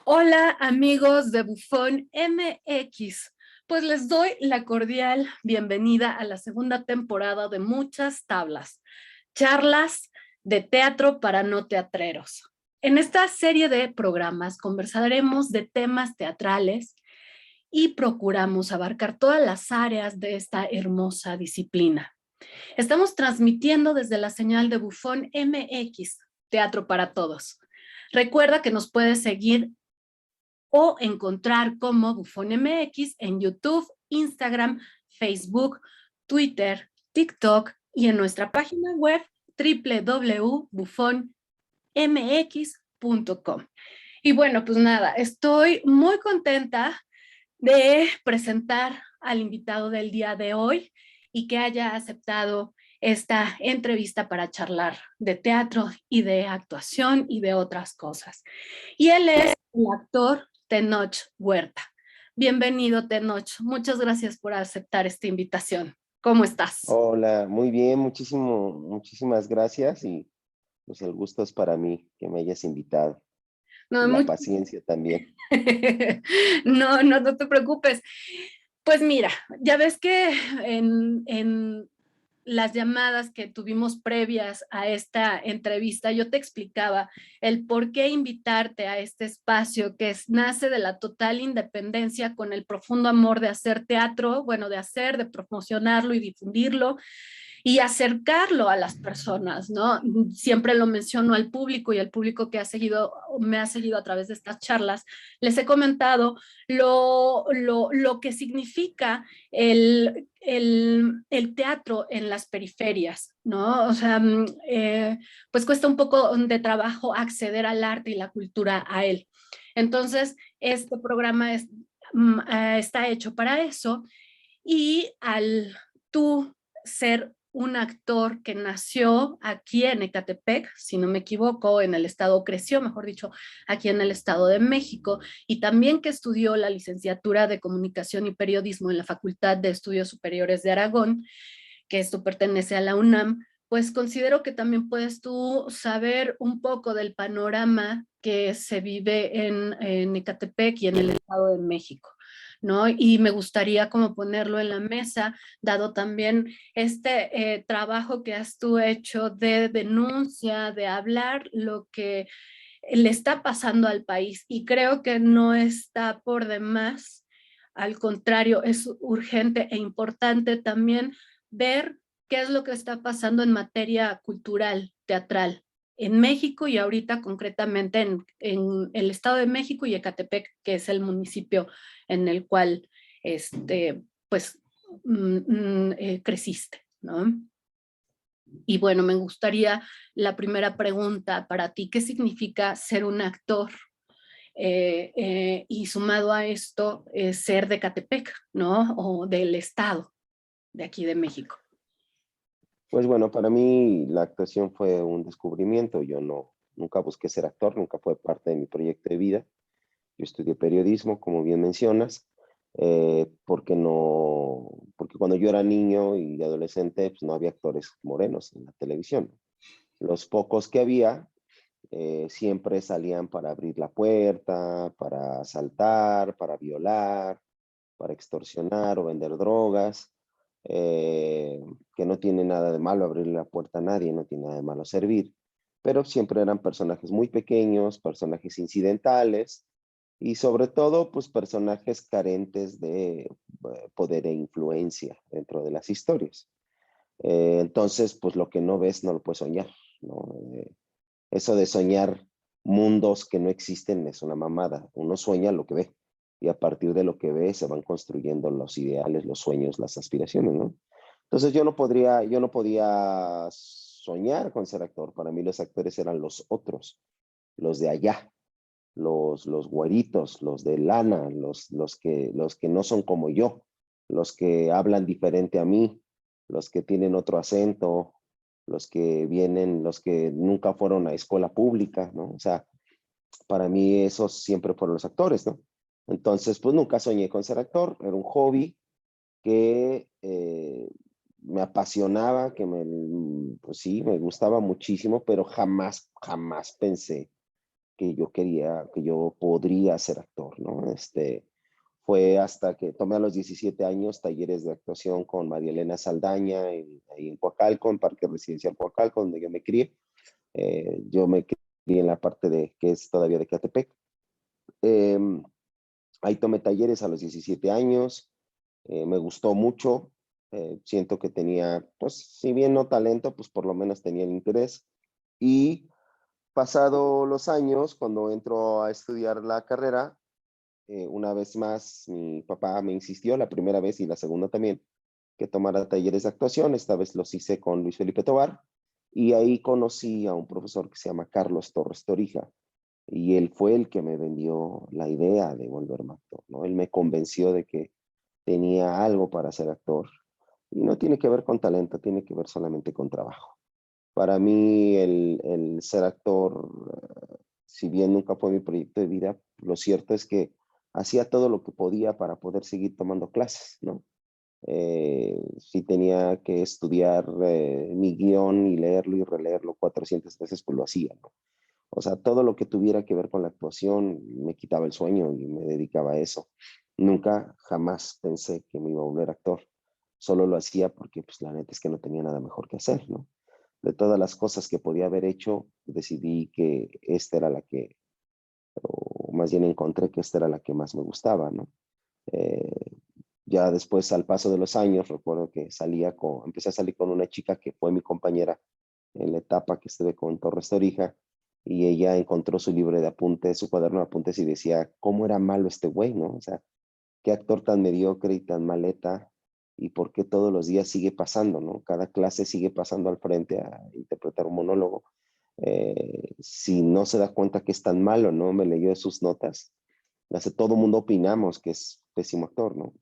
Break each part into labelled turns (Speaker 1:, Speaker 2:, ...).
Speaker 1: Hola amigos de Bufón MX, pues les doy la cordial bienvenida a la segunda temporada de Muchas Tablas, charlas de teatro para no teatreros. En esta serie de programas conversaremos de temas teatrales y procuramos abarcar todas las áreas de esta hermosa disciplina. Estamos transmitiendo desde la señal de Bufón MX, Teatro para Todos. Recuerda que nos puedes seguir o encontrar como Bufón MX en YouTube, Instagram, Facebook, Twitter, TikTok y en nuestra página web www.bufonmx.com. Y bueno, pues nada, estoy muy contenta de presentar al invitado del día de hoy y que haya aceptado esta entrevista para charlar de teatro y de actuación y de otras cosas. Y él es el actor Tenoch Huerta. Bienvenido, Tenoch. Muchas gracias por aceptar esta invitación. ¿Cómo estás?
Speaker 2: Hola, muy bien, muchísimas gracias y pues el gusto es para mí que me hayas invitado
Speaker 1: No,
Speaker 2: y la paciencia también.
Speaker 1: no te preocupes. Pues mira, ya ves que en las llamadas que tuvimos previas a esta entrevista, yo te explicaba el por qué invitarte a este espacio nace de la total independencia con el profundo amor de hacer teatro, bueno, de promocionarlo y difundirlo y acercarlo a las personas, ¿no? Siempre lo menciono al público y al público que me ha seguido a través de estas charlas, les he comentado lo que significa el teatro en las periferias, ¿no? O sea, pues cuesta un poco de trabajo acceder al arte y la cultura a él. Entonces, este programa está hecho para eso y al tú ser un actor que nació aquí en Ecatepec, si no me equivoco, en el estado, creció, mejor dicho, aquí en el Estado de México, y también que estudió la licenciatura de Comunicación y Periodismo en la Facultad de Estudios Superiores de Aragón, que esto pertenece a la UNAM, pues considero que también puedes tú saber un poco del panorama que se vive en Ecatepec y en el Estado de México, ¿no? Y me gustaría como ponerlo en la mesa, dado también este trabajo que has tú hecho de denuncia, de hablar lo que le está pasando al país, y creo que no está por demás, al contrario, es urgente e importante también ver qué es lo que está pasando en materia cultural, teatral, en México y ahorita concretamente en el Estado de México y Ecatepec, que es el municipio en el cual pues creciste, ¿no? Y bueno, me gustaría la primera pregunta para ti, ¿qué significa ser un actor? Y sumado a esto, ser de Catepec, ¿no? O del estado de aquí de México.
Speaker 2: Pues bueno, para mí la actuación fue un descubrimiento. Yo nunca busqué ser actor, nunca fue parte de mi proyecto de vida. Yo estudié periodismo, como bien mencionas, porque cuando yo era niño y adolescente, pues no había actores morenos en la televisión. Los pocos que había siempre salían para abrir la puerta, para asaltar, para violar, para extorsionar o vender drogas, que no tiene nada de malo abrirle la puerta a nadie, no tiene nada de malo servir, pero siempre eran personajes muy pequeños, personajes incidentales y sobre todo, pues personajes carentes de poder e influencia dentro de las historias. Entonces, pues lo que no ves no lo puedes soñar, ¿no? Eso de soñar mundos que no existen es una mamada. Uno sueña lo que ve y a partir de lo que ve se van construyendo los ideales, los sueños, las aspiraciones, ¿no? Entonces yo no podía soñar con ser actor. Para mí los actores eran los otros, los de allá, los güeritos, los de lana, los que no son como yo, los que hablan diferente a mí, los que tienen otro acento, los que nunca fueron a escuela pública, ¿no? O sea, para mí esos siempre fueron los actores, ¿no? Entonces, pues nunca soñé con ser actor, era un hobby que me apasionaba, pues sí, me gustaba muchísimo, pero jamás pensé que yo quería, que yo podría ser actor, ¿no? Fue hasta que tomé a los 17 años talleres de actuación con María Elena Saldaña, ahí en Coacalco, en Parque Residencial Coacalco, donde yo me crié. Yo me crié en la parte de, que es todavía de Catepec. Eh, Ahí tomé talleres a los 17 años, me gustó mucho, siento que tenía, pues si bien no talento, pues por lo menos tenía el interés. Y pasado los años, cuando entro a estudiar la carrera, una vez más mi papá me insistió, la primera vez y la segunda también, que tomara talleres de actuación. Esta vez los hice con Luis Felipe Tovar, y ahí conocí a un profesor que se llama Carlos Torres Torija, y él fue el que me vendió la idea de volverme actor, ¿no? Él me convenció de que tenía algo para ser actor, y no tiene que ver con talento, tiene que ver solamente con trabajo. Para mí el ser actor, si bien nunca fue mi proyecto de vida, lo cierto es que hacía todo lo que podía para poder seguir tomando clases, ¿no? Si tenía que estudiar mi guión y leerlo y releerlo 400 veces, pues lo hacía, ¿no? O sea, todo lo que tuviera que ver con la actuación me quitaba el sueño y me dedicaba a eso. Nunca, jamás pensé que me iba a volver actor. Solo lo hacía porque, pues, la neta es que no tenía nada mejor que hacer, ¿no? De todas las cosas que podía haber hecho, decidí que esta era la que, o más bien encontré que esta era la que más me gustaba, ¿no? Eh, ya después, al paso de los años, recuerdo que empecé a salir con una chica que fue mi compañera en la etapa que estuve con Torres Torija, y ella encontró su libro de apuntes, su cuaderno de apuntes, y decía, ¿cómo era malo este güey, no? O sea, qué actor tan mediocre y tan maleta, y por qué todos los días sigue pasando, ¿no? Cada clase sigue pasando al frente a interpretar un monólogo. Si no se da cuenta que es tan malo, ¿no? Me leyó sus notas. Todo el mundo opinamos que es pésimo actor, ¿no?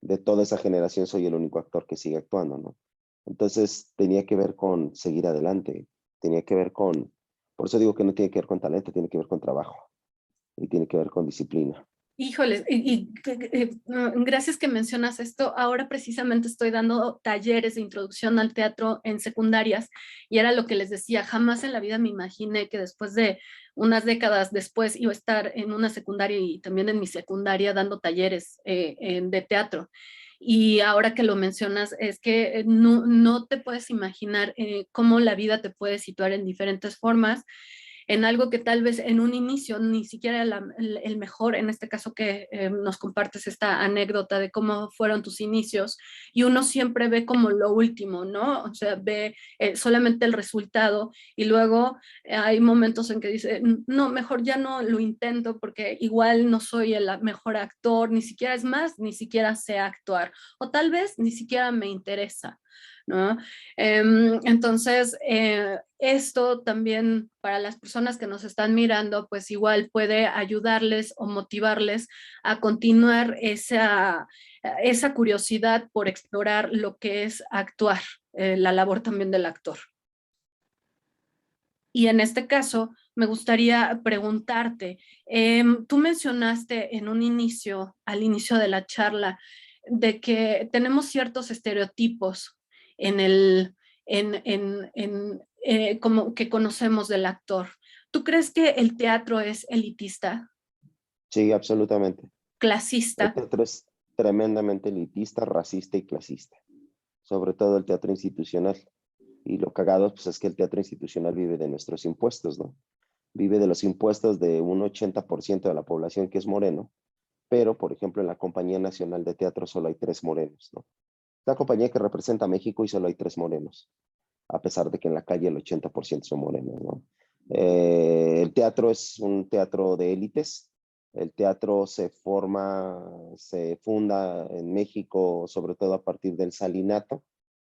Speaker 2: De toda esa generación soy el único actor que sigue actuando, ¿no? Entonces tenía que ver con seguir adelante, tenía que ver con, por eso digo que no tiene que ver con talento, tiene que ver con trabajo y tiene que ver con disciplina.
Speaker 1: Híjoles, gracias que mencionas esto. Ahora precisamente estoy dando talleres de introducción al teatro en secundarias, y era lo que les decía, jamás en la vida me imaginé que después de unas décadas después iba a estar en una secundaria y también en mi secundaria dando talleres de teatro. Y ahora que lo mencionas, es que no te puedes imaginar cómo la vida te puede situar en diferentes formas en algo que tal vez en un inicio ni siquiera el mejor, en este caso que nos compartes esta anécdota de cómo fueron tus inicios, y uno siempre ve como lo último, ¿no? O sea, ve solamente el resultado, y luego hay momentos en que dice, no, mejor ya no lo intento porque igual no soy el mejor actor, ni siquiera es más, ni siquiera sé actuar, o tal vez ni siquiera me interesa, ¿no? Entonces, esto también para las personas que nos están mirando, pues igual puede ayudarles o motivarles a continuar esa curiosidad por explorar lo que es actuar, la labor también del actor. Y en este caso, me gustaría preguntarte, tú mencionaste en un inicio, al inicio de la charla, de que tenemos ciertos estereotipos en el, como que conocemos del actor. ¿Tú crees que el teatro es elitista,
Speaker 2: Sí, absolutamente. El
Speaker 1: clasista?
Speaker 2: teatro es tremendamente elitista, racista y clasista, sobre todo el teatro institucional. Y lo cagado, pues, es que el teatro institucional vive de nuestros impuestos, ¿no? Vive de los impuestos de un 80% de la población que es moreno, pero, por ejemplo, en la Compañía Nacional de Teatro solo hay 3 morenos, ¿no? La compañía que representa a México, y solo hay 3 morenos, a pesar de que en la calle el 80% son morenos, ¿no? El teatro es un teatro de élites. El teatro se funda en México, sobre todo a partir del salinato,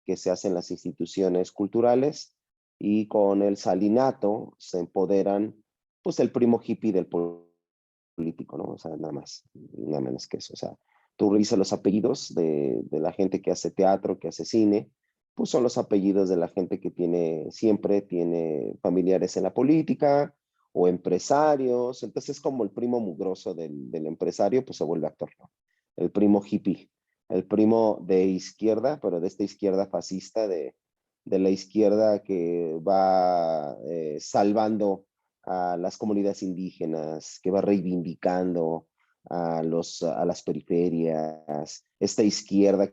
Speaker 2: que se hace en las instituciones culturales, y con el salinato se empoderan, pues, el primo hippie del político, ¿no? O sea, nada más, nada menos que eso. O sea, tú revisas los apellidos de la gente que hace teatro, que hace cine, pues son los apellidos de la gente que siempre tiene familiares en la política o empresarios. Entonces, como el primo mugroso del empresario, pues se vuelve actor, ¿no? El primo hippie, el primo de izquierda, pero de esta izquierda fascista, de la izquierda que va salvando a las comunidades indígenas, que va reivindicando a las periferias, esta izquierda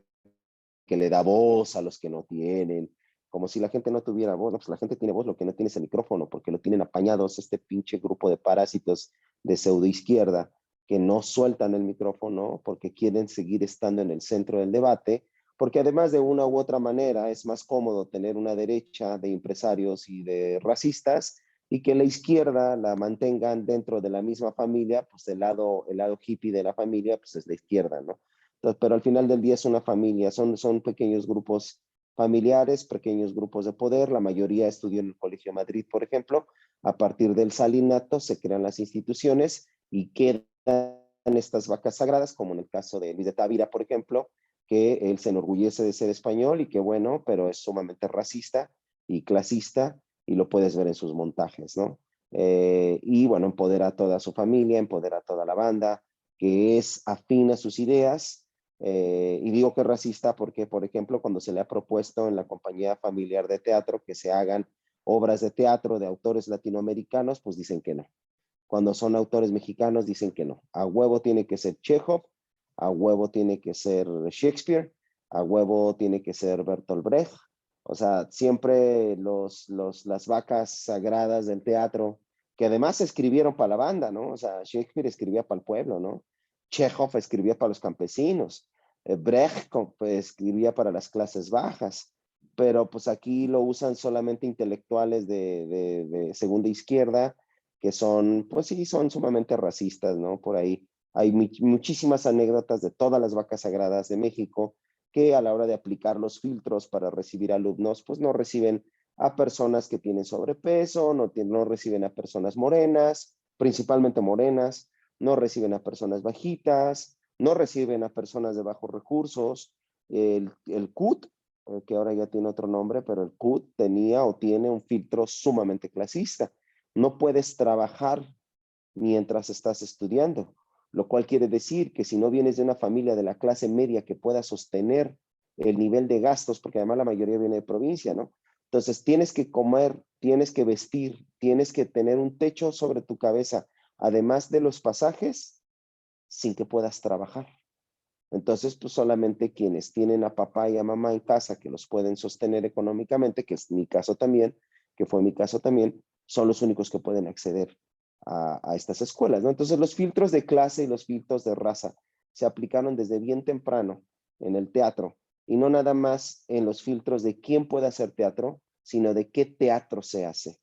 Speaker 2: que le da voz a los que no tienen, como si la gente no tuviera voz. No, pues la gente tiene voz, lo que no tiene es el micrófono, porque lo tienen apañados este pinche grupo de parásitos de pseudoizquierda que no sueltan el micrófono porque quieren seguir estando en el centro del debate, porque además de una u otra manera es más cómodo tener una derecha de empresarios y de racistas y que la izquierda la mantengan dentro de la misma familia, pues el lado hippie de la familia, pues es la izquierda, ¿no? Entonces, pero al final del día es una familia, son pequeños grupos familiares, pequeños grupos de poder, la mayoría estudió en el Colegio Madrid, por ejemplo. A partir del salinato se crean las instituciones y quedan estas vacas sagradas, como en el caso de Luis de Távira, por ejemplo, que él se enorgullece de ser español y que bueno, pero es sumamente racista y clasista, y lo puedes ver en sus montajes, ¿no? Y bueno, empodera a toda su familia, empodera a toda la banda, que es afín a sus ideas, y digo que es racista porque, por ejemplo, cuando se le ha propuesto en la compañía familiar de teatro que se hagan obras de teatro de autores latinoamericanos, pues dicen que no. Cuando son autores mexicanos, dicen que no. A huevo tiene que ser Chekhov, a huevo tiene que ser Shakespeare, a huevo tiene que ser Bertolt Brecht. O sea, siempre las vacas sagradas del teatro, que además escribieron para la banda, ¿no? O sea, Shakespeare escribía para el pueblo, ¿no? Chekhov escribía para los campesinos, Brecht pues, escribía para las clases bajas, pero pues aquí lo usan solamente intelectuales de segunda izquierda, que son, pues sí, son sumamente racistas, ¿no? Por ahí hay muchísimas anécdotas de todas las vacas sagradas de México que a la hora de aplicar los filtros para recibir alumnos, pues no reciben a personas que tienen sobrepeso, no reciben a personas morenas, principalmente morenas, no reciben a personas bajitas, no reciben a personas de bajos recursos. El CUT, que ahora ya tiene otro nombre, pero el CUT tenía o tiene un filtro sumamente clasista. No puedes trabajar mientras estás estudiando, lo cual quiere decir que si no vienes de una familia de la clase media que pueda sostener el nivel de gastos, porque además la mayoría viene de provincia, ¿no? Entonces tienes que comer, tienes que vestir, tienes que tener un techo sobre tu cabeza, además de los pasajes, sin que puedas trabajar. Entonces, pues solamente quienes tienen a papá y a mamá en casa que los pueden sostener económicamente, que es mi caso también, que fue mi caso también, son los únicos que pueden acceder a estas escuelas, ¿no? Entonces, los filtros de clase y los filtros de raza se aplicaron desde bien temprano en el teatro, y no nada más en los filtros de quién puede hacer teatro, sino de qué teatro se hace.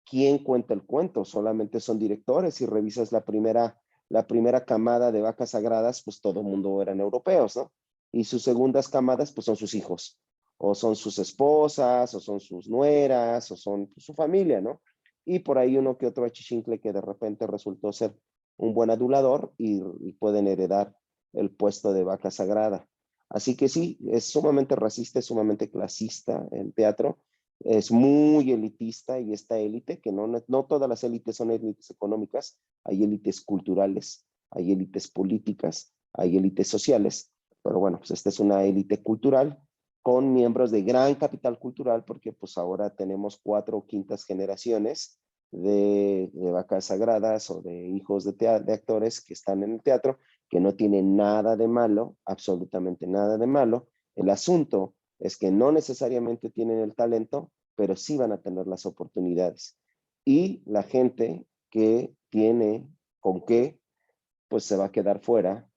Speaker 2: ¿Quién cuenta el cuento? Solamente son directores. Si revisas la primera camada de vacas sagradas, pues todo el mundo eran europeos, ¿no? Y sus segundas camadas, pues son sus hijos, o son sus esposas, o son sus nueras, o son pues, su familia, ¿no? Y por ahí uno que otro achichincle que de repente resultó ser un buen adulador y pueden heredar el puesto de vaca sagrada. Así que sí, es sumamente racista, es sumamente clasista el teatro, es muy elitista, y esta élite, que no todas las élites son élites económicas, hay élites culturales, hay élites políticas, hay élites sociales, pero bueno, pues esta es una élite cultural con miembros de gran capital cultural, porque pues ahora tenemos 4 o 5 generaciones de vacas sagradas o de hijos de actores que están en el teatro, que no tienen nada de malo, absolutamente nada de malo. El asunto es que no necesariamente tienen el talento, pero sí van a tener las oportunidades. Y la gente que tiene con qué, pues se va a quedar fuera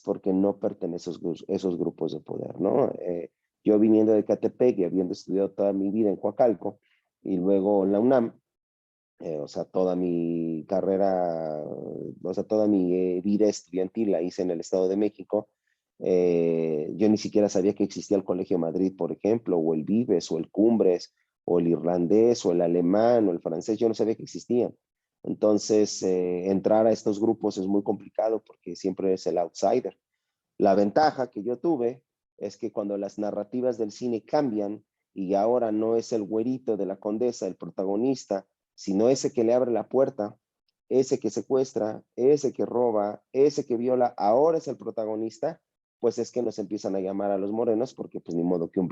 Speaker 2: porque no pertenece a esos grupos de poder, ¿no? Yo viniendo de Catepec y habiendo estudiado toda mi vida en Coacalco y luego en la UNAM, o sea, toda mi carrera, o sea, toda mi vida estudiantil la hice en el Estado de México. Yo ni siquiera sabía que existía el Colegio Madrid, por ejemplo, o el Vives, o el Cumbres, o el irlandés, o el alemán, o el francés, yo no sabía que existían. Entonces, entrar a estos grupos es muy complicado porque siempre es el outsider. La ventaja que yo tuve es que cuando las narrativas del cine cambian y ahora no es el güerito de la condesa el protagonista, sino ese que le abre la puerta, ese que secuestra, ese que roba, ese que viola, ahora es el protagonista, pues es que nos empiezan a llamar a los morenos porque pues ni modo que un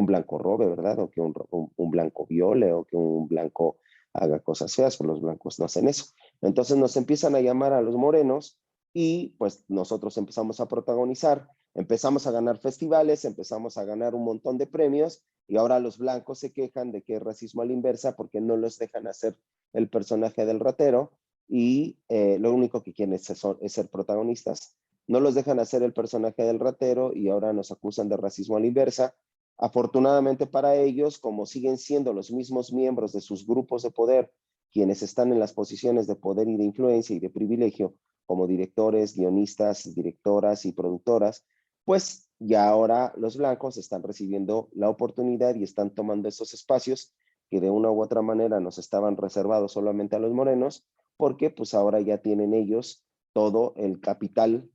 Speaker 2: blanco robe, ¿verdad? O que un blanco viole o que un blanco haga cosas feas, pues los blancos no hacen eso. Entonces nos empiezan a llamar a los morenos y pues nosotros empezamos a protagonizar, empezamos a ganar festivales, empezamos a ganar un montón de premios y ahora los blancos se quejan de que es racismo a la inversa porque no los dejan hacer el personaje del ratero y lo único que quieren es ser protagonistas. No los dejan hacer el personaje del ratero y ahora nos acusan de racismo a la inversa. Afortunadamente para ellos, como siguen siendo los mismos miembros de sus grupos de poder quienes están en las posiciones de poder y de influencia y de privilegio, como directores, guionistas, directoras y productoras, pues ya ahora los blancos están recibiendo la oportunidad y están tomando esos espacios que de una u otra manera nos estaban reservados solamente a los morenos, porque pues ahora ya tienen ellos todo el capital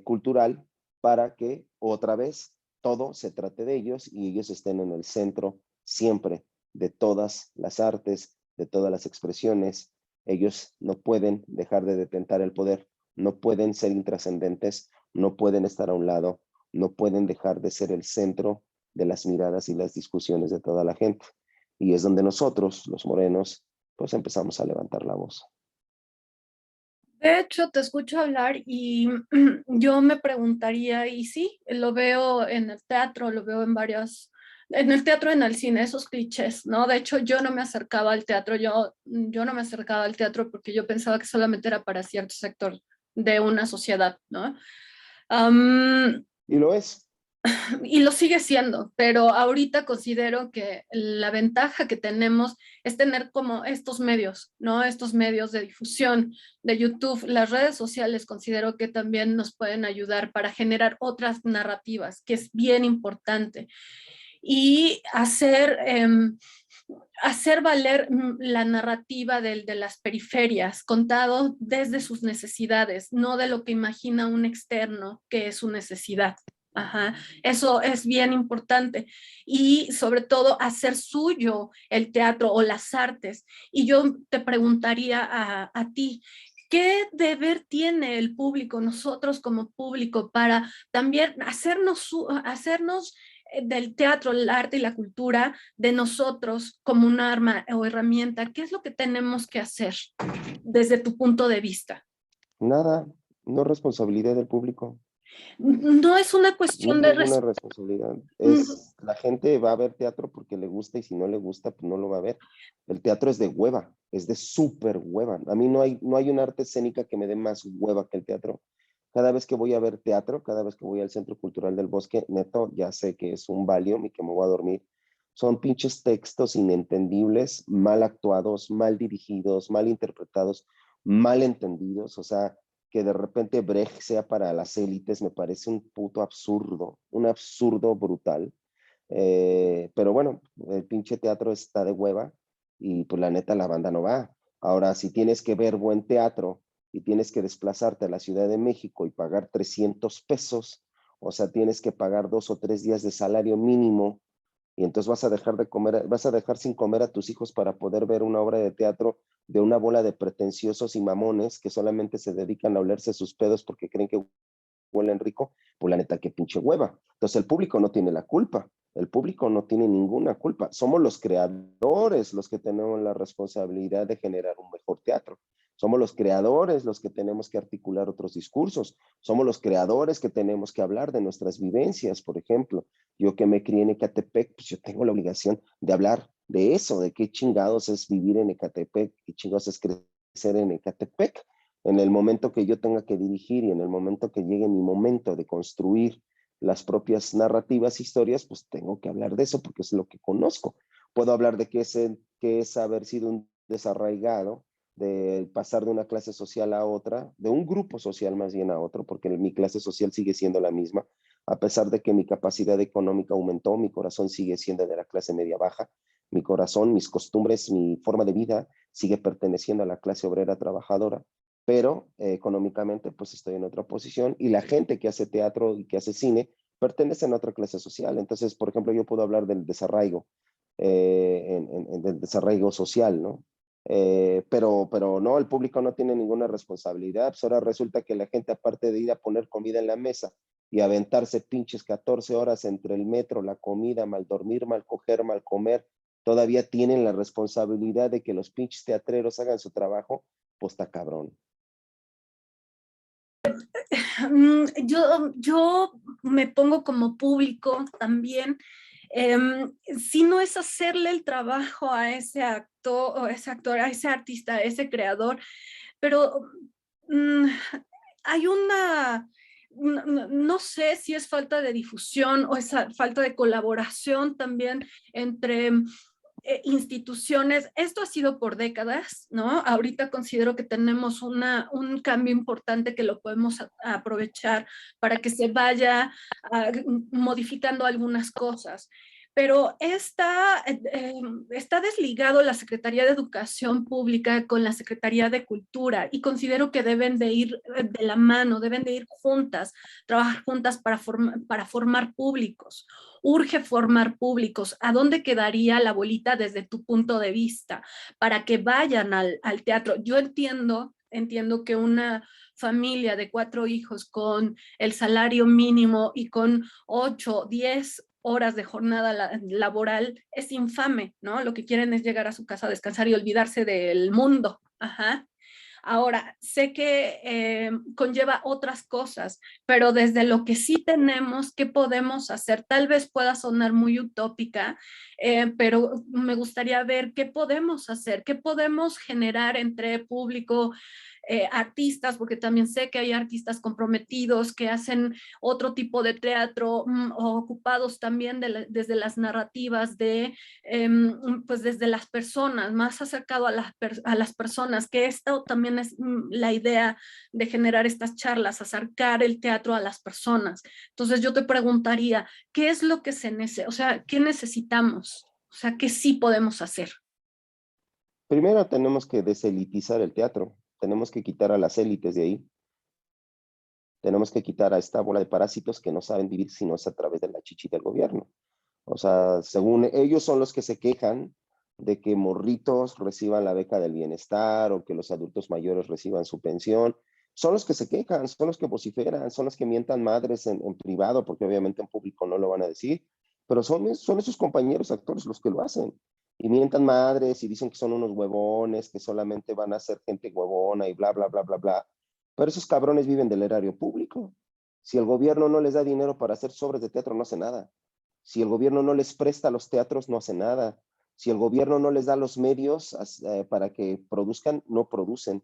Speaker 2: cultural para que otra vez todo se trate de ellos y ellos estén en el centro siempre de todas las artes, de todas las expresiones. Ellos no pueden dejar de detentar el poder, no pueden ser intrascendentes, no pueden estar a un lado, no pueden dejar de ser el centro de las miradas y las discusiones de toda la gente. Y es donde nosotros, los morenos, pues empezamos a levantar la voz.
Speaker 1: De hecho, te escucho hablar y yo me preguntaría, y sí, lo veo en el teatro, lo veo en en el teatro, en el cine, esos clichés, ¿no? De hecho, yo no me acercaba al teatro, yo no me acercaba al teatro porque yo pensaba que solamente era para cierto sector de una sociedad, ¿no?
Speaker 2: Y lo es.
Speaker 1: Y lo sigue siendo, pero ahorita considero que la ventaja que tenemos es tener como estos medios, ¿no? Estos medios de difusión de YouTube, las redes sociales, considero que también nos pueden ayudar para generar otras narrativas, que es bien importante. Y hacer valer la narrativa de las periferias, contado desde sus necesidades, no de lo que imagina un externo que es su necesidad. Ajá, eso es bien importante y sobre todo hacer suyo el teatro o las artes. Y yo te preguntaría a ti, ¿qué deber tiene el público, nosotros como público, para también hacernos del teatro, el arte y la cultura de nosotros como un arma o herramienta? ¿Qué es lo que tenemos que hacer desde tu punto de vista?
Speaker 2: Nada, no es responsabilidad del público.
Speaker 1: No es una
Speaker 2: No
Speaker 1: cuestión
Speaker 2: es
Speaker 1: de
Speaker 2: ninguna responsabilidad.
Speaker 1: mm,
Speaker 2: Es, la gente va a ver teatro porque le gusta y si no le gusta, pues no lo va a ver. El teatro es de hueva, es de súper hueva. A mí no hay una arte escénica que me dé más hueva que el teatro. Cada vez que voy a ver teatro, cada vez que voy al Centro Cultural del Bosque, neto, ya sé que es un Valium y que me voy a dormir. Son pinches textos inentendibles, mal actuados, mal dirigidos, mal interpretados, mal entendidos. O sea, que de repente Brecht sea para las élites me parece un puto absurdo, un absurdo brutal. Pero bueno, el pinche teatro está de hueva y pues la neta la banda no va. Ahora, si tienes que ver buen teatro y tienes que desplazarte a la Ciudad de México y pagar 300 pesos, o sea, tienes que pagar 2 o 3 días de salario mínimo y entonces vas a dejar de comer, vas a dejar sin comer a tus hijos para poder ver una obra de teatro de una bola de pretenciosos y mamones que solamente se dedican a olerse sus pedos porque creen que huelen rico, pues la neta, qué pinche hueva. Entonces el público no tiene la culpa, el público no tiene ninguna culpa. Somos los creadores los que tenemos la responsabilidad de generar un mejor teatro. Somos los creadores los que tenemos que articular otros discursos. Somos los creadores que tenemos que hablar de nuestras vivencias, por ejemplo. Yo que me crié en Ecatepec, pues yo tengo la obligación de hablar de eso, de qué chingados es vivir en Ecatepec, qué chingados es crecer en Ecatepec. En el momento que yo tenga que dirigir y en el momento que llegue mi momento de construir las propias narrativas, historias, pues tengo que hablar de eso porque es lo que conozco. Puedo hablar de qué es haber sido un desarraigado, de pasar de una clase social a otra, de un grupo social más bien a otro, porque mi clase social sigue siendo la misma, a pesar de que mi capacidad económica aumentó, mi corazón sigue siendo de la clase media baja, mi corazón, mis costumbres, mi forma de vida sigue perteneciendo a la clase obrera trabajadora, pero económicamente pues estoy en otra posición y la gente que hace teatro y que hace cine pertenecen a otra clase social. Entonces, por ejemplo, yo puedo hablar del desarraigo, del desarraigo social, ¿no? Pero no, el público no tiene ninguna responsabilidad. Pues ahora resulta que la gente, aparte de ir a poner comida en la mesa y aventarse pinches 14 horas entre el metro, la comida, mal dormir, mal coger, mal comer, todavía tienen la responsabilidad de que los pinches teatreros hagan su trabajo, pues está cabrón.
Speaker 1: Yo me pongo como público también. Si no es hacerle el trabajo a ese actor, a ese artista, a ese creador, pero hay una, no sé si es falta de difusión o esa falta de colaboración también entre instituciones. Esto ha sido por décadas, ¿no? Ahorita considero que tenemos un cambio importante que lo podemos aprovechar para que se vaya modificando algunas cosas. Pero está desligado la Secretaría de Educación Pública con la Secretaría de Cultura y considero que deben de ir de la mano, deben de ir juntas, trabajar juntas para formar públicos. Urge formar públicos. ¿A dónde quedaría la bolita desde tu punto de vista para que vayan al teatro? Yo entiendo que una familia de 4 hijos con el salario mínimo y con 8, 10 horas de jornada laboral es infame, ¿no? Lo que quieren es llegar a su casa a descansar y olvidarse del mundo. Ajá. Ahora, sé que conlleva otras cosas, pero desde lo que sí tenemos, ¿qué podemos hacer? Tal vez pueda sonar muy utópica, pero me gustaría ver qué podemos hacer, qué podemos generar entre público, artistas, porque también sé que hay artistas comprometidos que hacen otro tipo de teatro, ocupados también desde las narrativas pues desde las personas, más acercado a las personas, que esto también es la idea de generar estas charlas, acercar el teatro a las personas. Entonces yo te preguntaría, ¿qué es lo que se necesita? O sea, ¿qué necesitamos? O sea, ¿qué sí podemos hacer?
Speaker 2: Primero tenemos que deselitizar el teatro, tenemos que quitar a las élites de ahí, tenemos que quitar a esta bola de parásitos que no saben vivir si no es a través de la chichi del gobierno. O sea, según ellos son los que se quejan de que morritos reciban la beca del bienestar o que los adultos mayores reciban su pensión. Son los que se quejan, son los que vociferan, son los que mientan madres en privado, porque obviamente en público no lo van a decir, pero son esos compañeros actores los que lo hacen. Y mientan madres y dicen que son unos huevones, que solamente van a ser gente huevona y bla, bla, bla, bla, bla. Pero esos cabrones viven del erario público. Si el gobierno no les da dinero para hacer sobres de teatro, no hace nada. Si el gobierno no les presta a los teatros, no hace nada. Si el gobierno no les da los medios para que produzcan, no producen.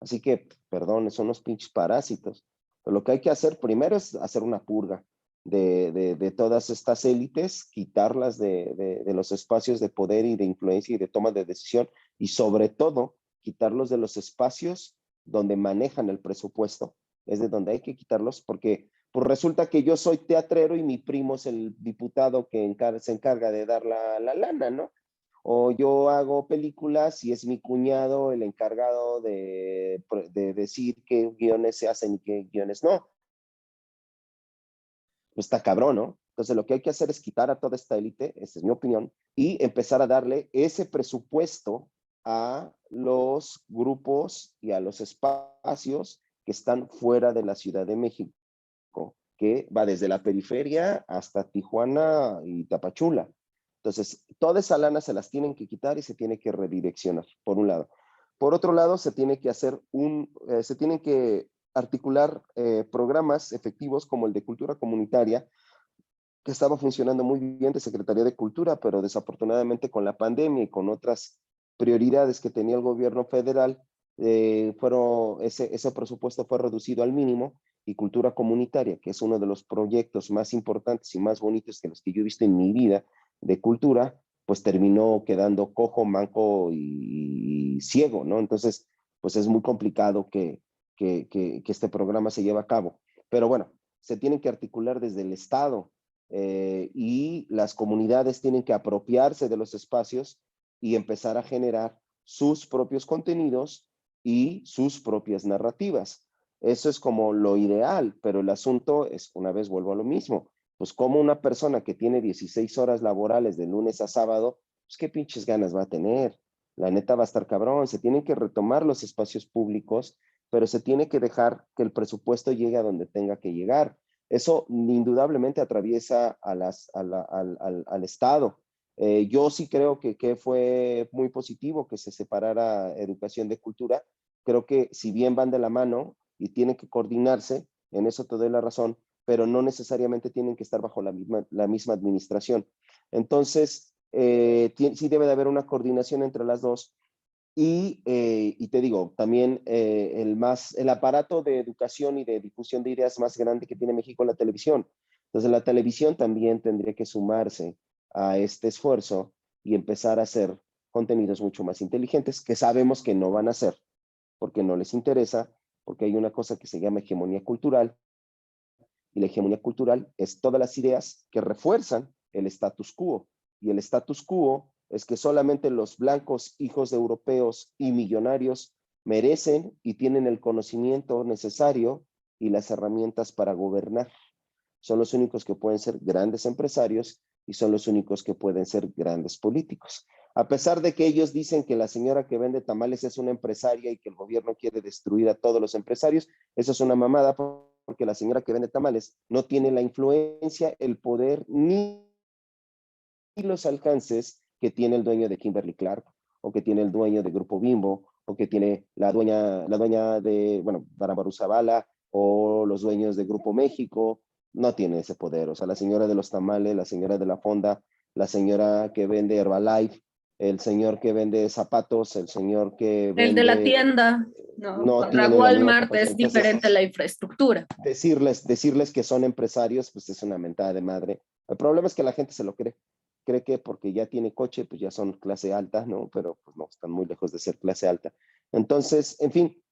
Speaker 2: Así que, perdón, son unos pinches parásitos. Pero lo que hay que hacer primero es hacer una purga de todas estas élites, quitarlas de los espacios de poder y de influencia y de toma de decisión, y sobre todo, quitarlos de los espacios donde manejan el presupuesto. Es de donde hay que quitarlos, porque pues resulta que yo soy teatrero y mi primo es el diputado que se encarga de dar la lana, ¿no? O yo hago películas y es mi cuñado el encargado de decir qué guiones se hacen y qué guiones no. Pues está cabrón, ¿no? Entonces lo que hay que hacer es quitar a toda esta élite, esa es mi opinión, y empezar a darle ese presupuesto a los grupos y a los espacios que están fuera de la Ciudad de México, que va desde la periferia hasta Tijuana y Tapachula. Entonces, toda esa lana se las tienen que quitar y se tiene que redireccionar, por un lado. Por otro lado, se tiene que hacer se tienen que articular programas efectivos como el de cultura comunitaria, que estaba funcionando muy bien de Secretaría de Cultura, pero desafortunadamente con la pandemia y con otras prioridades que tenía el gobierno federal, ese presupuesto fue reducido al mínimo, y cultura comunitaria, que es uno de los proyectos más importantes y más bonitos que los que yo he visto en mi vida de cultura, pues terminó quedando cojo, manco y ciego, ¿no? Entonces, pues es muy complicado que este programa se lleve a cabo. Pero bueno, se tienen que articular desde el Estado, y las comunidades tienen que apropiarse de los espacios y empezar a generar sus propios contenidos y sus propias narrativas. Eso es como lo ideal, pero el asunto es, una vez vuelvo a lo mismo, pues como una persona que tiene 16 horas laborales de lunes a sábado, pues qué pinches ganas va a tener. La neta va a estar cabrón, se tienen que retomar los espacios públicos, pero se tiene que dejar que el presupuesto llegue a donde tenga que llegar. Eso indudablemente atraviesa al Estado. Yo sí creo que fue muy positivo que se separara educación de cultura. Creo que si bien van de la mano y tienen que coordinarse, en eso te doy la razón, pero no necesariamente tienen que estar bajo la misma administración. Entonces, sí debe de haber una coordinación entre las dos. Y te digo, también el aparato de educación y de difusión de ideas más grande que tiene México es la televisión. Entonces la televisión también tendría que sumarse a este esfuerzo y empezar a hacer contenidos mucho más inteligentes, que sabemos que no van a hacer, porque no les interesa, porque hay una cosa que se llama hegemonía cultural, y la hegemonía cultural es todas las ideas que refuerzan el status quo. Y el status quo es que solamente los blancos hijos de europeos y millonarios merecen y tienen el conocimiento necesario y las herramientas para gobernar. Son los únicos que pueden ser grandes empresarios y son los únicos que pueden ser grandes políticos. A pesar de que ellos dicen que la señora que vende tamales es una empresaria y que el gobierno quiere destruir a todos los empresarios, eso es una mamada, porque la señora que vende tamales no tiene la influencia, el poder ni los alcances que tiene el dueño de Kimberly Clark, o que tiene el dueño de Grupo Bimbo, o que tiene la dueña de, bueno, Bárbara Zavala, o los dueños de Grupo México. No tiene ese poder. O sea, la señora de los tamales, la señora de la fonda, la señora que vende Herbalife, el señor que vende zapatos, el señor que
Speaker 1: El de la
Speaker 2: vende,
Speaker 1: tienda, no,
Speaker 2: no
Speaker 1: contra
Speaker 2: tienen la misma
Speaker 1: Walmart
Speaker 2: capacidad.
Speaker 1: es
Speaker 2: Entonces,
Speaker 1: diferente la infraestructura.
Speaker 2: decirles que son empresarios, pues es una mentada de madre. El problema es que la gente se lo cree. Cree que porque ya tiene coche, pues ya son clase alta, ¿no? Pero pues no, están muy lejos de ser clase alta. Entonces, en fin,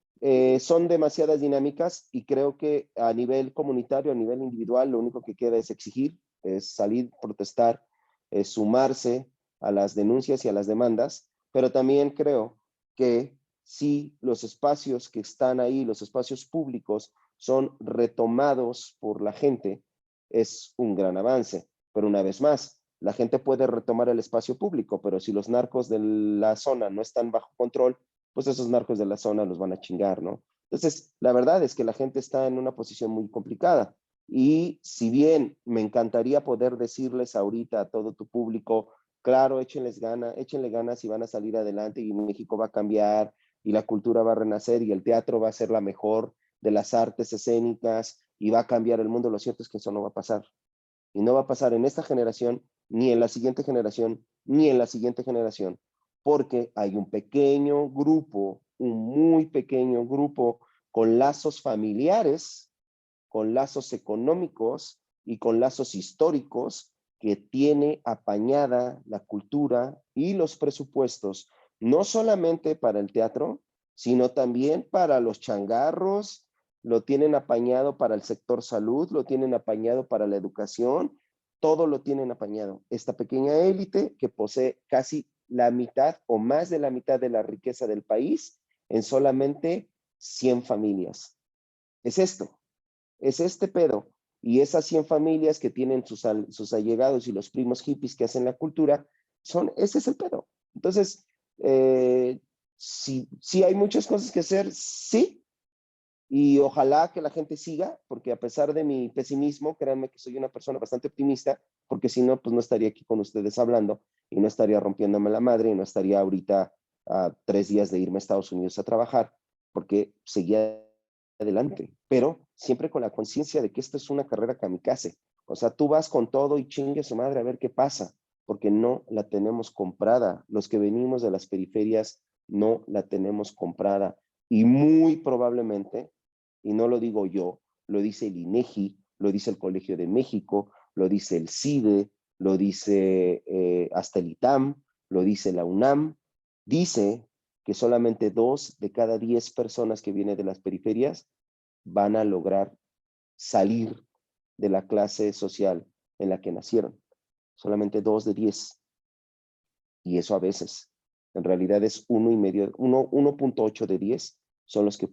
Speaker 2: son demasiadas dinámicas y creo que a nivel comunitario, a nivel individual, lo único que queda es exigir, es salir, protestar, es sumarse a las denuncias y a las demandas, pero también creo que si los espacios que están ahí, los espacios públicos, son retomados por la gente, es un gran avance. Pero una vez más, la gente puede retomar el espacio público, pero si los narcos de la zona no están bajo control, pues esos narcos de la zona los van a chingar, ¿no? Entonces, la verdad es que la gente está en una posición muy complicada. Y si bien me encantaría poder decirles ahorita a todo tu público, claro, échenle ganas y van a salir adelante y México va a cambiar y la cultura va a renacer y el teatro va a ser la mejor de las artes escénicas y va a cambiar el mundo, lo cierto es que eso no va a pasar. Y no va a pasar en esta generación, ni en la siguiente generación, ni en la siguiente generación, porque hay un pequeño grupo, un muy pequeño grupo con lazos familiares, con lazos económicos y con lazos históricos que tiene apañada la cultura y los presupuestos, no solamente para el teatro, sino también para los changarros, lo tienen apañado para el sector salud, lo tienen apañado para la educación, todo lo tienen apañado. Esta pequeña élite que posee casi la mitad o más de la mitad de la riqueza del país en solamente 100 familias. Es esto, es este pedo. Y esas 100 familias que tienen sus allegados y los primos hippies que hacen la cultura, ese es el pedo. Entonces, sí hay muchas cosas que hacer, sí, y ojalá que la gente siga, porque a pesar de mi pesimismo, créanme que soy una persona bastante optimista, porque si no, pues no estaría aquí con ustedes hablando y no estaría rompiéndome la madre y no estaría ahorita a 3 días de irme a Estados Unidos a trabajar, porque seguía adelante, pero siempre con la conciencia de que esto es una carrera kamikaze. O sea, tú vas con todo y chingue su madre a ver qué pasa, porque no la tenemos comprada. Los que venimos de las periferias no la tenemos comprada y muy probablemente, y no lo digo yo, lo dice el INEGI, lo dice el Colegio de México, lo dice el CIDE, lo dice hasta el ITAM, lo dice la UNAM, dice que solamente 2 de cada 10 personas que vienen de las periferias van a lograr salir de la clase social en la que nacieron. Solamente 2 de 10. Y eso a veces. En realidad es 1.8 de 10 son los que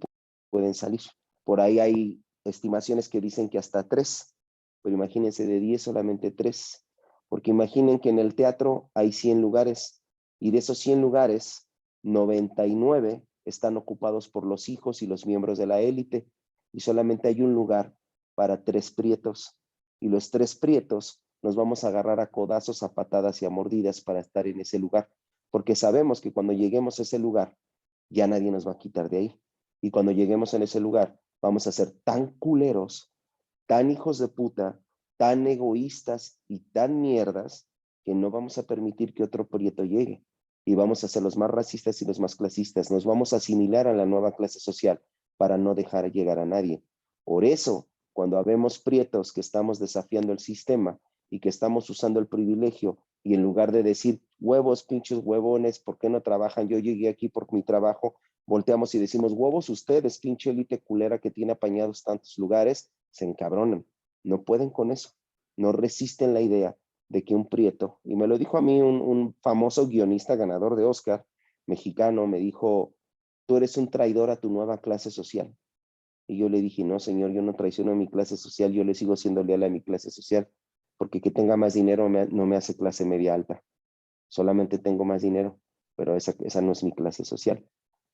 Speaker 2: pueden salir. Por ahí hay estimaciones que dicen que hasta 3, pero imagínense de 10 solamente 3. Porque imaginen que en el teatro hay 100 lugares y de esos 100 lugares, 99 están ocupados por los hijos y los miembros de la élite y solamente hay un lugar para 3 prietos y los 3 prietos nos vamos a agarrar a codazos, a patadas y a mordidas para estar en ese lugar, porque sabemos que cuando lleguemos a ese lugar, ya nadie nos va a quitar de ahí. Y cuando lleguemos en ese lugar, vamos a ser tan culeros, tan hijos de puta, tan egoístas y tan mierdas, que no vamos a permitir que otro prieto llegue. Y vamos a ser los más racistas y los más clasistas. Nos vamos a asimilar a la nueva clase social para no dejar llegar a nadie. Por eso, cuando habemos prietos que estamos desafiando el sistema y que estamos usando el privilegio, y en lugar de decir, huevos, pinches huevones, ¿por qué no trabajan? Yo llegué aquí por mi trabajo, volteamos y decimos, huevos ustedes, pinche élite culera que tiene apañados tantos lugares, se encabronan. No pueden con eso. No resisten la idea de que un prieto, y me lo dijo a mí un famoso guionista ganador de Oscar, mexicano, me dijo, tú eres un traidor a tu nueva clase social. Y yo le dije, no, señor, yo no traiciono a mi clase social, yo le sigo siendo leal a mi clase social, porque que tenga más dinero no me hace clase media alta. Solamente tengo más dinero, pero esa no es mi clase social.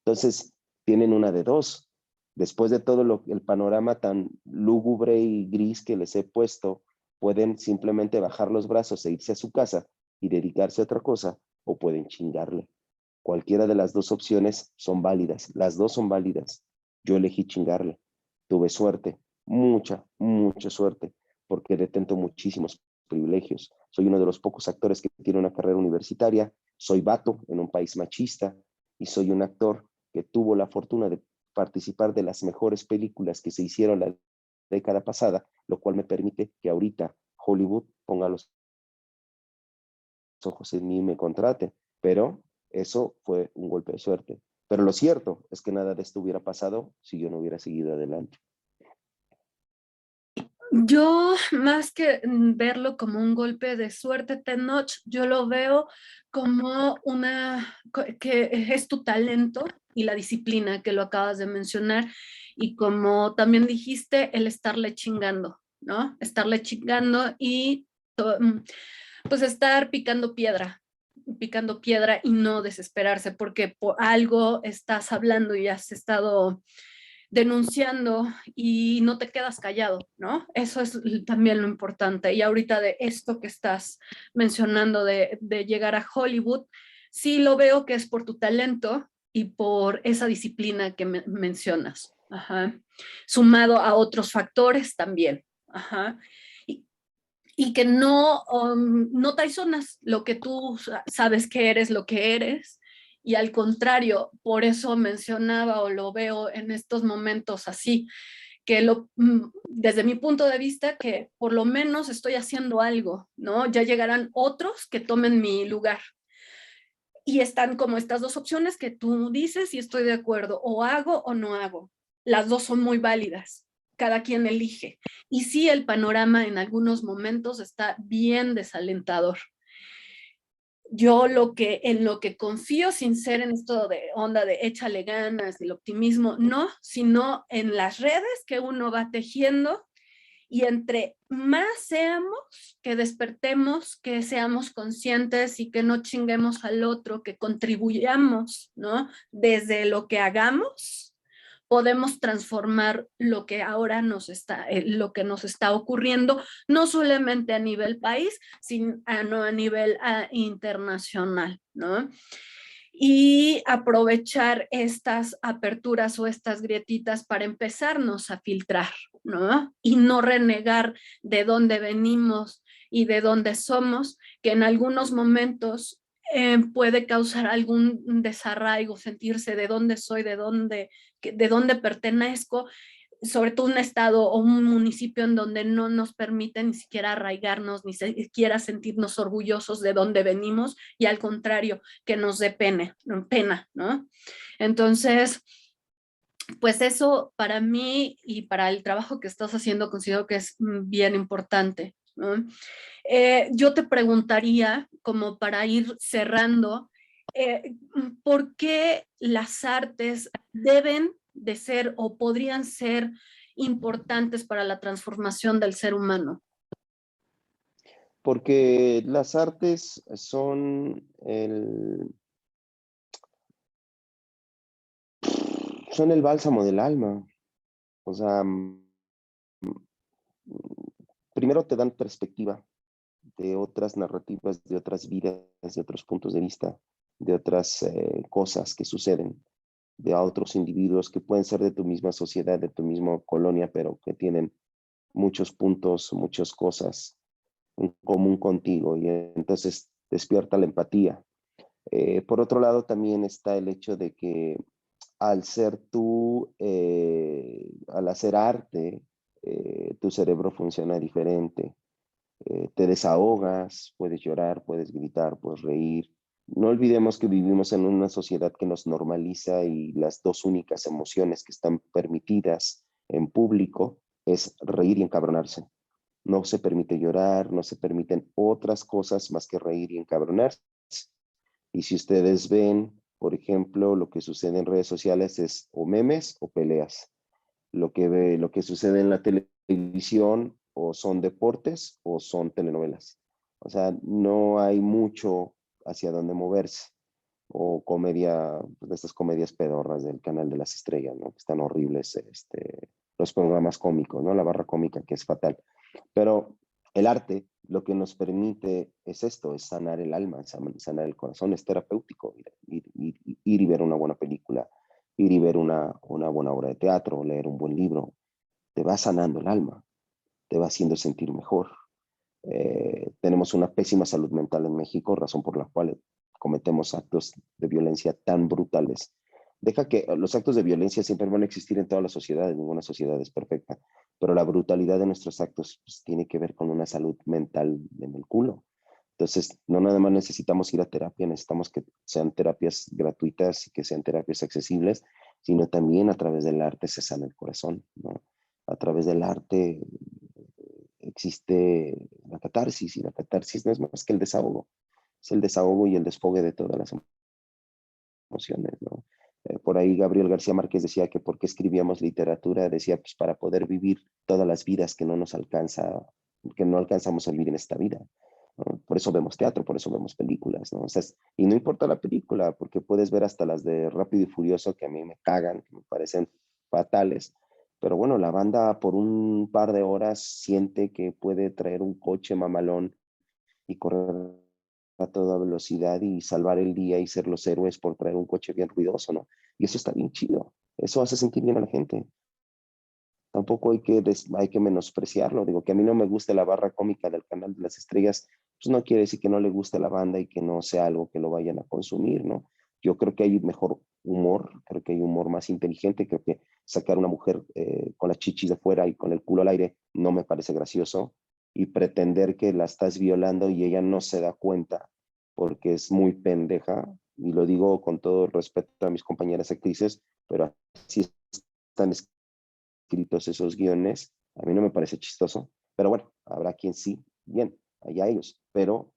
Speaker 2: Entonces, tienen una de dos. Después de todo el panorama tan lúgubre y gris que les he puesto, pueden simplemente bajar los brazos e irse a su casa y dedicarse a otra cosa, o pueden chingarle. Cualquiera de las dos opciones son válidas. Las dos son válidas. Yo elegí chingarle. Tuve suerte, mucha suerte, porque detento muchísimos privilegios. Soy uno de los pocos actores que tiene una carrera universitaria. Soy vato en un país machista y soy un actor que tuvo la fortuna de participar de las mejores películas que se hicieron la década pasada, lo cual me permite que ahorita Hollywood ponga los ojos en mí y me contrate. Pero eso fue un golpe de suerte. Pero lo cierto es que nada de esto hubiera pasado si yo no hubiera seguido adelante.
Speaker 1: Yo, más que verlo como un golpe de suerte, Tenoch, yo lo veo como que es tu talento y la disciplina que lo acabas de mencionar, y como también dijiste, el estarle chingando, ¿no? Estarle chingando y pues estar picando piedra y no desesperarse, porque por algo estás hablando y has estado denunciando y no te quedas callado, ¿no? Eso es también lo importante. Y ahorita de esto que estás mencionando de llegar a Hollywood, sí lo veo que es por tu talento y por esa disciplina que mencionas. Ajá. Sumado a otros factores también. Ajá. Y que no traicionas lo que tú sabes que eres, lo que eres, y al contrario, por eso mencionaba o lo veo en estos momentos así, que desde mi punto de vista, que por lo menos estoy haciendo algo, ¿no? Ya llegarán otros que tomen mi lugar. Y están como estas dos opciones que tú dices y estoy de acuerdo, o hago o no hago. Las dos son muy válidas, cada quien elige. Y sí, el panorama en algunos momentos está bien desalentador. Yo en lo que confío, sin ser en esto de onda de échale ganas, el optimismo, no, sino en las redes que uno va tejiendo, y entre más seamos, que despertemos, que seamos conscientes y que no chinguemos al otro, que contribuyamos, ¿no? Desde lo que hagamos, podemos transformar lo que ahora lo que nos está ocurriendo, no solamente a nivel país, sino a nivel internacional, ¿no? Y aprovechar estas aperturas o estas grietitas para empezarnos a filtrar, ¿no? Y no renegar de dónde venimos y de dónde somos, que en algunos momentos puede causar algún desarraigo, sentirse de dónde soy, de dónde pertenezco, sobre todo un estado o un municipio en donde no nos permite ni siquiera arraigarnos, ni siquiera sentirnos orgullosos de dónde venimos, y al contrario, que nos dé pena, ¿no? Entonces, pues eso para mí y para el trabajo que estás haciendo considero que es bien importante, ¿no? Yo te preguntaría, como para ir cerrando, ¿por qué las artes deben de ser o podrían ser importantes para la transformación del ser humano?
Speaker 2: Porque las artes son el bálsamo del alma. O sea, primero te dan perspectiva, de otras narrativas, de otras vidas, de otros puntos de vista, de otras cosas que suceden, de otros individuos que pueden ser de tu misma sociedad, de tu misma colonia, pero que tienen muchos puntos, muchas cosas en común contigo, y entonces despierta la empatía. Por otro lado, también está el hecho de que al ser tú, al hacer arte, tu cerebro funciona diferente. Te desahogas, puedes llorar, puedes gritar, puedes reír. No olvidemos que vivimos en una sociedad que nos normaliza y las dos únicas emociones que están permitidas en público es reír y encabronarse. No se permite llorar, no se permiten otras cosas más que reír y encabronarse. Y si ustedes ven, por ejemplo, lo que sucede en redes sociales es o memes o peleas. Lo que sucede en la televisión o son deportes o son telenovelas. O sea, no hay mucho hacia dónde moverse. O comedia, pues, de estas comedias pedorras del canal de las estrellas, ¿no? Que están horribles, los programas cómicos, ¿no? La barra cómica, que es fatal. Pero el arte lo que nos permite es esto, es sanar el alma, sanar el corazón, es terapéutico, ir y ver una buena película, ir y ver una buena obra de teatro, leer un buen libro, te va sanando el alma, te va haciendo sentir mejor. Tenemos una pésima salud mental en México, razón por la cual cometemos actos de violencia tan brutales. Deja que los actos de violencia siempre van a existir en todas las sociedades, ninguna sociedad es perfecta, pero la brutalidad de nuestros actos pues, tiene que ver con una salud mental en el culo. Entonces, no nada más necesitamos ir a terapia, necesitamos que sean terapias gratuitas y que sean terapias accesibles, sino también a través del arte se sana el corazón, ¿no? A través del arte existe la catarsis, y la catarsis no es más que el desahogo, es el desahogo y el desfogue de todas las emociones, ¿no? Por ahí Gabriel García Márquez decía que por qué escribíamos literatura, decía pues para poder vivir todas las vidas que no nos alcanza, que no alcanzamos a vivir en esta vida, ¿no? Por eso vemos teatro, por eso vemos películas, ¿no? O sea, y no importa la película, porque puedes ver hasta las de Rápido y Furioso que a mí me cagan, que me parecen fatales, pero bueno, la banda por un par de horas siente que puede traer un coche mamalón y correr a toda velocidad y salvar el día y ser los héroes por traer un coche bien ruidoso, ¿no? Y eso está bien chido. Eso hace sentir bien a la gente. Tampoco hay que menospreciarlo. Digo, que a mí no me guste la barra cómica del canal de las estrellas, pues no quiere decir que no le guste la banda y que no sea algo que lo vayan a consumir, ¿no? Yo creo que hay mejor humor, creo que hay humor más inteligente, creo que sacar a una mujer con las chichis de fuera y con el culo al aire no me parece gracioso, y pretender que la estás violando y ella no se da cuenta porque es muy pendeja, y lo digo con todo el respeto a mis compañeras actrices, pero así están escritos esos guiones, a mí no me parece chistoso, pero bueno, habrá quien sí, bien, allá ellos, pero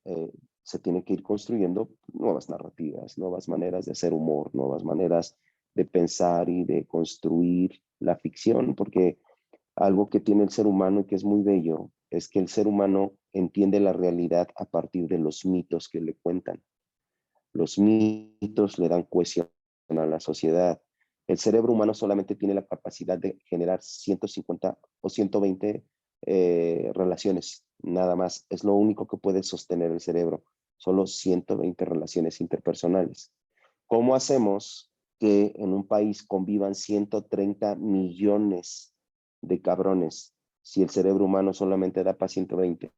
Speaker 2: se tiene que ir construyendo nuevas narrativas, nuevas maneras de hacer humor, nuevas maneras de pensar y de construir la ficción, porque algo que tiene el ser humano y que es muy bello es que el ser humano entiende la realidad a partir de los mitos que le cuentan. Los mitos le dan cohesión a la sociedad. El cerebro humano solamente tiene la capacidad de generar 150 o 120 relaciones, nada más. Es lo único que puede sostener el cerebro, solo 120 relaciones interpersonales. ¿Cómo hacemos que en un país convivan 130 millones de cabrones si el cerebro humano solamente da para 120?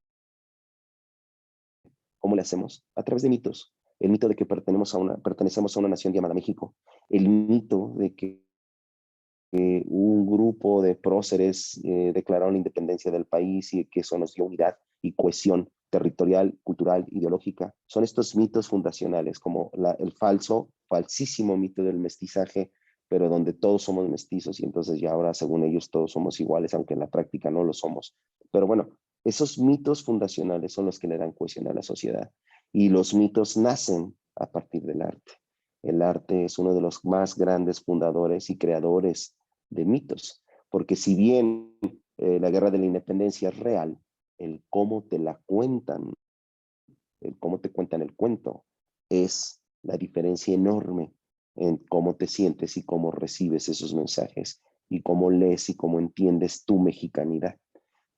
Speaker 2: ¿Cómo le hacemos? A través de mitos. El mito de que pertenecemos a una nación llamada México. El mito de que un grupo de próceres declararon la independencia del país y que eso nos dio unidad y cohesión territorial, cultural, ideológica. Son estos mitos fundacionales, como el falsísimo mito del mestizaje, pero donde todos somos mestizos y entonces ya ahora, según ellos, todos somos iguales, aunque en la práctica no lo somos. Pero bueno, esos mitos fundacionales son los que le dan cohesión a la sociedad, y los mitos nacen a partir del arte. El arte es uno de los más grandes fundadores y creadores de mitos, porque si bien la guerra de la independencia es real, el cómo te la cuentan, el cómo te cuentan el cuento, es la diferencia enorme en cómo te sientes y cómo recibes esos mensajes y cómo lees y cómo entiendes tu mexicanidad.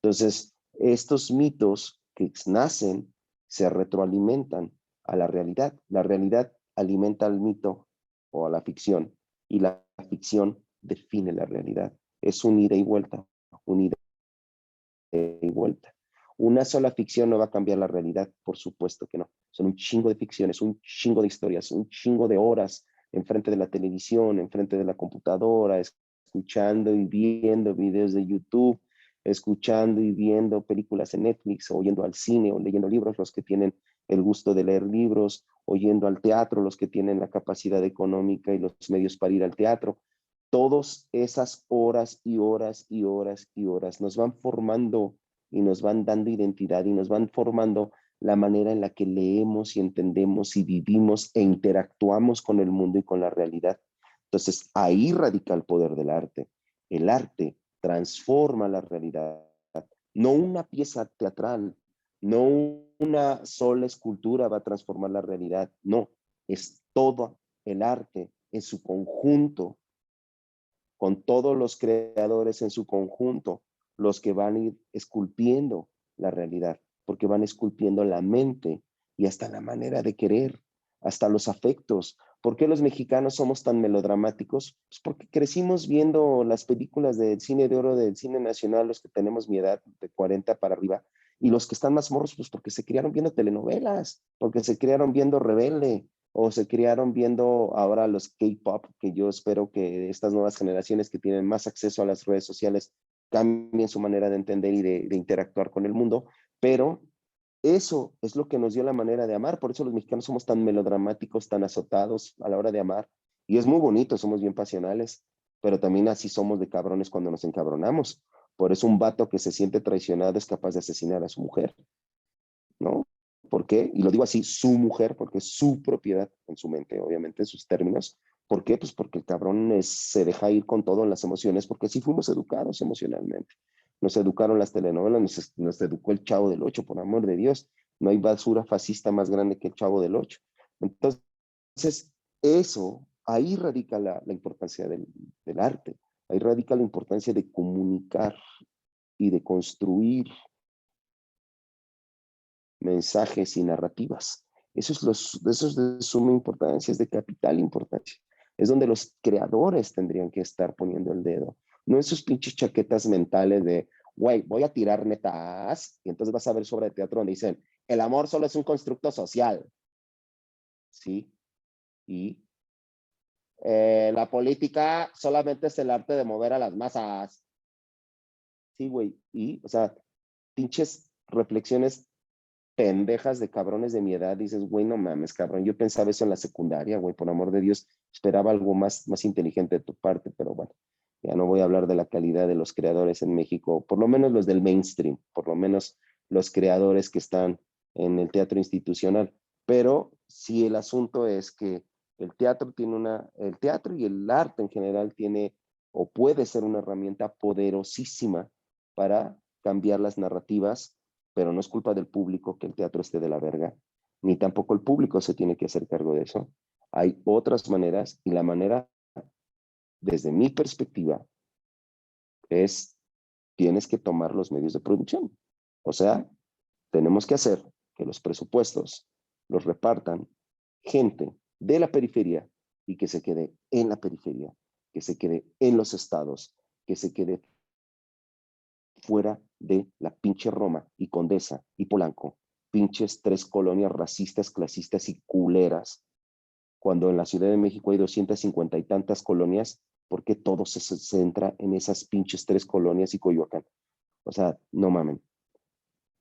Speaker 2: Entonces, estos mitos que nacen se retroalimentan a la realidad. La realidad alimenta al mito o a la ficción, y la ficción define la realidad. Es un ida y vuelta, un ida y vuelta. Una sola ficción no va a cambiar la realidad, por supuesto que no. Son un chingo de ficciones, un chingo de historias, un chingo de horas enfrente de la televisión, enfrente de la computadora, escuchando y viendo videos de YouTube, escuchando y viendo películas en Netflix, o yendo al cine o leyendo libros, los que tienen el gusto de leer libros, o yendo al teatro, los que tienen la capacidad económica y los medios para ir al teatro. Todas esas horas y horas y horas y horas nos van formando y nos van dando identidad y nos van formando la manera en la que leemos y entendemos y vivimos e interactuamos con el mundo y con la realidad. Entonces, ahí radica el poder del arte. El arte transforma la realidad, no una pieza teatral, no una sola escultura va a transformar la realidad, no, es todo el arte en su conjunto, con todos los creadores en su conjunto, los que van a ir esculpiendo la realidad, porque van esculpiendo la mente y hasta la manera de querer, hasta los afectos. ¿Por qué los mexicanos somos tan melodramáticos? Pues porque crecimos viendo las películas del cine de oro, del cine nacional, los que tenemos mi edad, de 40 para arriba, y los que están más morros, pues porque se criaron viendo telenovelas, porque se criaron viendo Rebelde, o se criaron viendo ahora los K-pop, que yo espero que estas nuevas generaciones que tienen más acceso a las redes sociales cambien su manera de entender y de interactuar con el mundo, pero eso es lo que nos dio la manera de amar. Por eso los mexicanos somos tan melodramáticos, tan azotados a la hora de amar, y es muy bonito, somos bien pasionales, pero también así somos de cabrones cuando nos encabronamos. Por eso un vato que se siente traicionado es capaz de asesinar a su mujer, ¿no? ¿Por qué? Y lo digo así, su mujer, porque es su propiedad en su mente, obviamente, en sus términos. ¿Por qué? Pues porque el cabrón se deja ir con todo en las emociones, porque así fuimos educados emocionalmente. Nos educaron las telenovelas, nos educó el Chavo del Ocho, por amor de Dios. No hay basura fascista más grande que el Chavo del Ocho. Entonces, eso, ahí radica la importancia del arte, ahí radica la importancia de comunicar y de construir mensajes y narrativas. Eso es de suma importancia, es de capital importancia. Es donde los creadores tendrían que estar poniendo el dedo. No en sus pinches chaquetas mentales de, güey, voy a tirar netas, y entonces vas a ver sobre teatro donde dicen, el amor solo es un constructo social. ¿Sí? Y la política solamente es el arte de mover a las masas. Sí, güey. Y, o sea, pinches reflexiones pendejas de cabrones de mi edad, dices, güey, no mames, cabrón, yo pensaba eso en la secundaria, güey, por amor de Dios, esperaba algo más inteligente de tu parte, pero bueno, ya no voy a hablar de la calidad de los creadores en México, por lo menos los del mainstream, por lo menos los creadores que están en el teatro institucional, pero sí el asunto es que el teatro y el arte en general tiene o puede ser una herramienta poderosísima para cambiar las narrativas, pero no es culpa del público que el teatro esté de la verga, ni tampoco el público se tiene que hacer cargo de eso. Hay otras maneras, y la manera, desde mi perspectiva, es tienes que tomar los medios de producción. O sea, tenemos que hacer que los presupuestos los repartan gente de la periferia y que se quede en la periferia, que se quede en los estados, que se quede fuera de la pinche Roma y Condesa y Polanco, pinches tres colonias racistas, clasistas y culeras, cuando en la Ciudad de México hay 250 y tantas colonias, ¿por qué todo se centra en esas pinches tres colonias y Coyoacán? O sea, no mamen.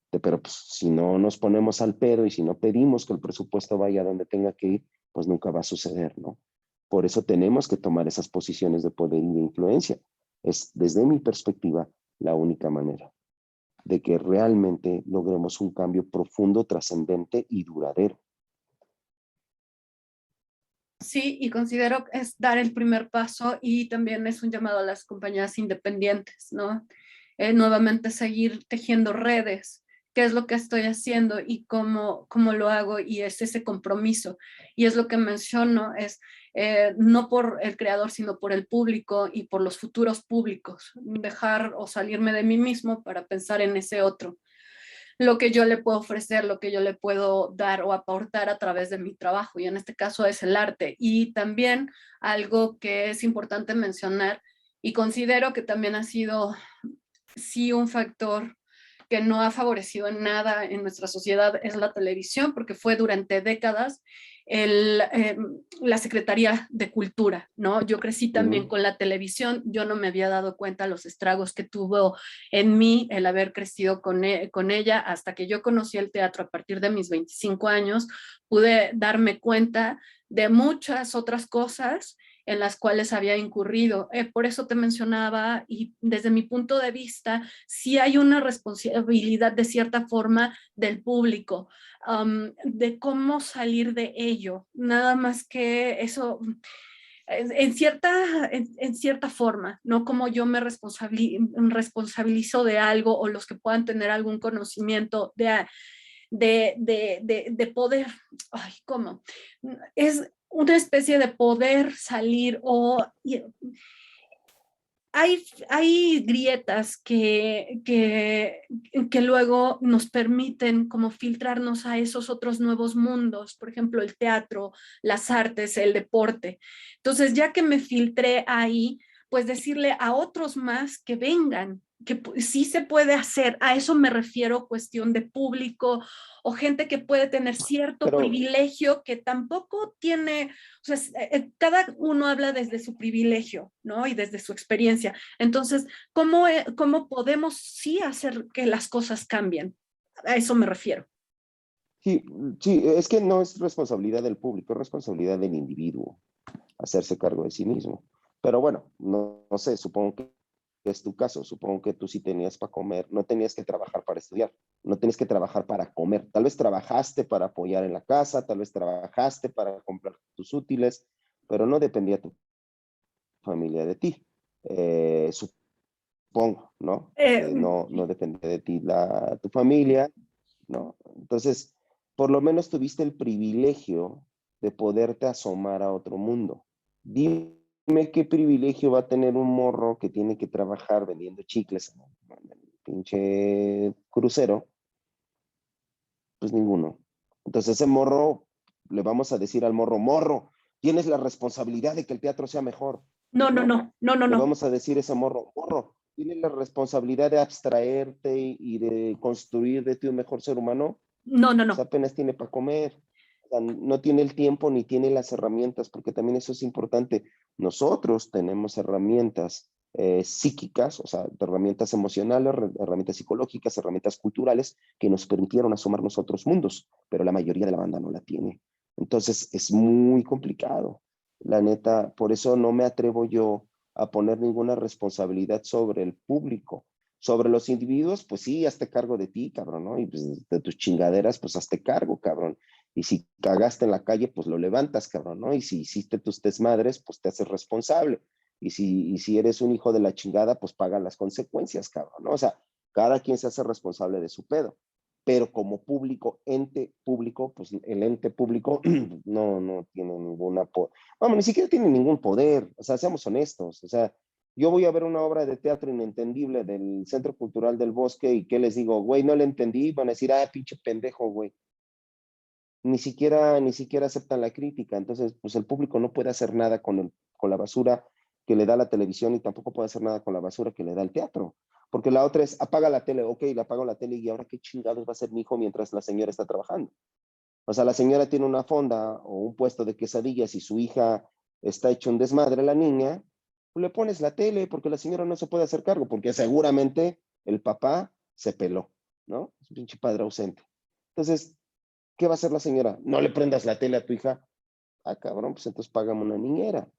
Speaker 2: Pero pues, si no nos ponemos al pedo y si no pedimos que el presupuesto vaya donde tenga que ir, pues nunca va a suceder, ¿no? Por eso tenemos que tomar esas posiciones de poder y de influencia. Es, desde mi perspectiva, la única manera de que realmente logremos un cambio profundo, trascendente y duradero.
Speaker 1: Sí, y considero que es dar el primer paso y también es un llamado a las compañías independientes, ¿no? Nuevamente seguir tejiendo redes, qué es lo que estoy haciendo y cómo lo hago, y es ese compromiso. Y es lo que menciono, es no por el creador, sino por el público y por los futuros públicos, dejar o salirme de mí mismo para pensar en ese otro. lo que yo le puedo ofrecer, lo que yo le puedo dar o aportar a través de mi trabajo, y en este caso es el arte. Y también algo que es importante mencionar, y considero que también ha sido, sí, un factor que no ha favorecido en nada en nuestra sociedad, es la televisión, porque fue durante décadas la Secretaría de Cultura, ¿no? Yo crecí también con la televisión, yo no me había dado cuenta los estragos que tuvo en mí el haber crecido con ella, hasta que yo conocí el teatro a partir de mis 25 años, pude darme cuenta de muchas otras cosas en las cuales había incurrido. Por eso te mencionaba, y desde mi punto de vista, sí hay una responsabilidad de cierta forma del público, de cómo salir de ello. Nada más que eso, en cierta forma, no como yo me responsabilizo de algo, o los que puedan tener algún conocimiento de poder, ay, ¿cómo? Es una especie de poder salir, o hay grietas que luego nos permiten como filtrarnos a esos otros nuevos mundos, por ejemplo, el teatro, las artes, el deporte. Entonces, ya que me filtré ahí, pues decirle a otros más que vengan, que sí se puede hacer. A eso me refiero, cuestión de público o gente que puede tener cierto
Speaker 2: Pero,
Speaker 1: privilegio que tampoco tiene, o sea, cada uno habla desde su privilegio, ¿no? Y desde su experiencia. Entonces, ¿cómo podemos sí hacer que las cosas cambien? A eso me refiero.
Speaker 2: sí, sí, es que no es responsabilidad del público, es responsabilidad del individuo hacerse cargo de sí mismo. Pero bueno, no sé, supongo que es tu caso, supongo que tú sí tenías para comer, no tenías que trabajar para estudiar, no tenías que trabajar para comer, tal vez trabajaste para apoyar en la casa, tal vez trabajaste para comprar tus útiles, pero no dependía tu familia de ti. Supongo, ¿no?
Speaker 1: Eh,
Speaker 2: Que no depende de ti tu familia, ¿no? Entonces, por lo menos tuviste el privilegio de poderte asomar a otro mundo. Dime qué privilegio va a tener un morro que tiene que trabajar vendiendo chicles en el pinche crucero. Pues ninguno. Entonces ese morro, le vamos a decir al morro, morro, tienes la responsabilidad de que el teatro sea mejor.
Speaker 1: no,
Speaker 2: Pues
Speaker 1: no,
Speaker 2: no,
Speaker 1: no, no, no,
Speaker 2: le
Speaker 1: no,
Speaker 2: vamos a decir a ese morro, morro, tienes la responsabilidad de abstraerte y de construir de ti un mejor ser humano.
Speaker 1: no, no,
Speaker 2: Pues
Speaker 1: no.
Speaker 2: apenas tiene para comer. O sea, no tiene el tiempo ni tiene las herramientas, porque también eso es importante. Nosotros tenemos herramientas psíquicas, o sea, herramientas emocionales, herramientas psicológicas, herramientas culturales que nos permitieron asomarnos a otros mundos, pero la mayoría de la banda no la tiene. Entonces es muy complicado. La neta, por eso no me atrevo yo a poner ninguna responsabilidad sobre el público. Sobre los individuos, pues sí, hazte cargo de ti, cabrón, ¿no? Y pues de tus chingaderas, pues hazte cargo, cabrón. Y si cagaste en la calle, pues lo levantas, cabrón, ¿no? Y si hiciste tus desmadres, pues te haces responsable. Y si eres un hijo de la chingada, pues paga las consecuencias, cabrón, ¿no? O sea, cada quien se hace responsable de su pedo. Pero como público, ente público, pues el ente público no tiene ninguna, vamos, ni siquiera tiene ningún poder, o sea, seamos honestos, o sea, yo voy a ver una obra de teatro inentendible del Centro Cultural del Bosque y ¿qué les digo? Güey, no la entendí, van a decir, pinche pendejo, güey. Ni siquiera aceptan la crítica, entonces, pues el público no puede hacer nada con la basura que le da la televisión y tampoco puede hacer nada con la basura que le da el teatro. Porque la otra es, apaga la tele, ok, le apago la tele y ahora qué chingados va a hacer mi hijo mientras la señora está trabajando. O sea, la señora tiene una fonda o un puesto de quesadillas y su hija está hecho un desmadre, la niña, pues le pones la tele porque la señora no se puede hacer cargo, porque seguramente el papá se peló, ¿no? Es un pinche padre ausente. Entonces, ¿qué va a hacer la señora? No le prendas la tele a tu hija. Cabrón, pues entonces págame una niñera.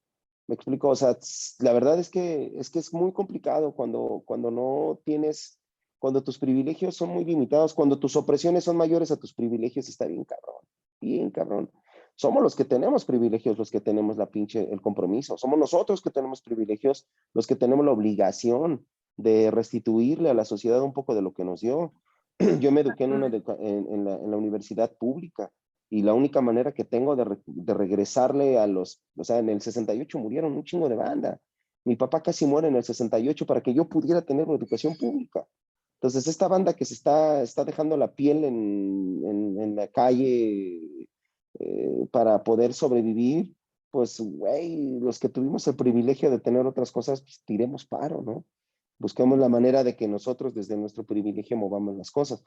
Speaker 2: Me explico, o sea, la verdad es que es muy complicado cuando no tienes, cuando tus privilegios son muy limitados, cuando tus opresiones son mayores a tus privilegios, está bien cabrón, bien cabrón. Somos los que tenemos privilegios, los que tenemos el compromiso. Somos nosotros que tenemos privilegios, los que tenemos la obligación de restituirle a la sociedad un poco de lo que nos dio. Yo me eduqué en la universidad pública y la única manera que tengo de regresarle o sea, en el 68 murieron un chingo de banda. Mi papá casi muere en el 68 para que yo pudiera tener una educación pública. Entonces, esta banda que se está dejando la piel en la calle para poder sobrevivir, pues, güey, los que tuvimos el privilegio de tener otras cosas, pues tiremos paro, ¿no? Busquemos la manera de que nosotros desde nuestro privilegio movamos las cosas,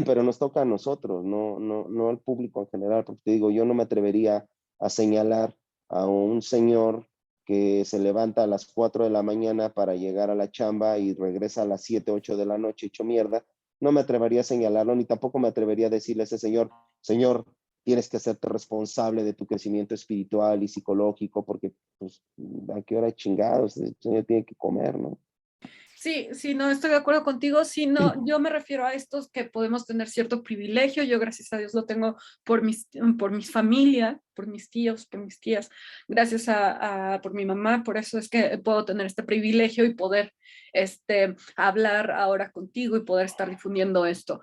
Speaker 2: pero nos toca a nosotros, no al público en general, porque te digo, yo no me atrevería a señalar a un señor que se levanta a las 4 de la mañana para llegar a la chamba y regresa a las 7, 8 de la noche hecho mierda. No me atrevería a señalarlo, ni tampoco me atrevería a decirle a ese señor, señor, tienes que hacerte responsable de tu crecimiento espiritual y psicológico, porque pues a qué hora chingados, el señor tiene que comer, ¿no?
Speaker 1: Sí, sí, no, estoy de acuerdo contigo. Sí, no, yo me refiero a estos que podemos tener cierto privilegio. Yo, gracias a Dios, lo tengo por mis familia, por mis tíos, por mis tías, gracias por mi mamá. Por eso es que puedo tener este privilegio y poder hablar ahora contigo y poder estar difundiendo esto.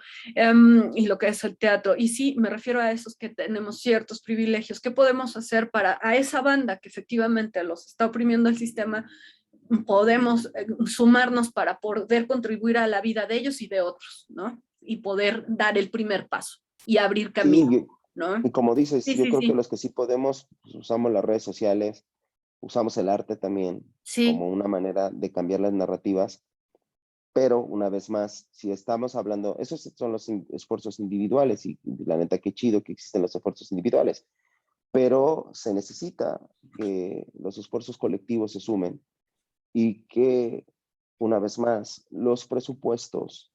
Speaker 1: Y lo que es el teatro. Y sí, me refiero a esos que tenemos ciertos privilegios. ¿Qué podemos hacer para a esa banda que efectivamente los está oprimiendo el sistema? Podemos sumarnos para poder contribuir a la vida de ellos y de otros, ¿no? Y poder dar el primer paso y abrir camino,
Speaker 2: Sí,
Speaker 1: ¿no?
Speaker 2: y como dices,
Speaker 1: Sí,
Speaker 2: yo
Speaker 1: sí,
Speaker 2: creo que
Speaker 1: sí.
Speaker 2: los que sí podemos, pues, usamos las redes sociales, usamos el arte también
Speaker 1: Sí,
Speaker 2: como una manera de cambiar las narrativas, pero una vez más, si estamos hablando, esos son los esfuerzos individuales y la neta que chido que existen los esfuerzos individuales, pero se necesita que los esfuerzos colectivos se sumen y que una vez más los presupuestos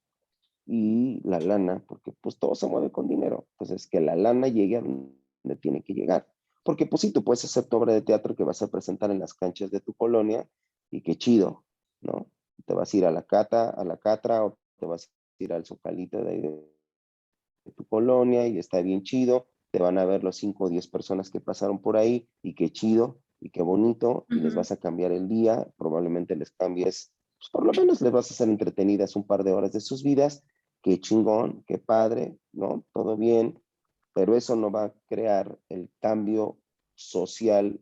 Speaker 2: y la lana, porque pues todo se mueve con dinero, entonces que la lana llegue a donde tiene que llegar. Porque pues sí, tú puedes hacer tu obra de teatro que vas a presentar en las canchas de tu colonia y qué chido, ¿no? Te vas a ir a la Catra o te vas a ir al Zocalito de ahí de tu colonia y está bien chido, te van a ver los 5 o 10 personas que pasaron por ahí y qué chido y qué bonito y les
Speaker 1: ujú,
Speaker 2: vas a cambiar el día, probablemente les cambies, pues por lo menos les vas a hacer entretenidas un par de horas de sus vidas, qué chingón, qué padre, ¿no? Todo bien, pero eso no va a crear el cambio social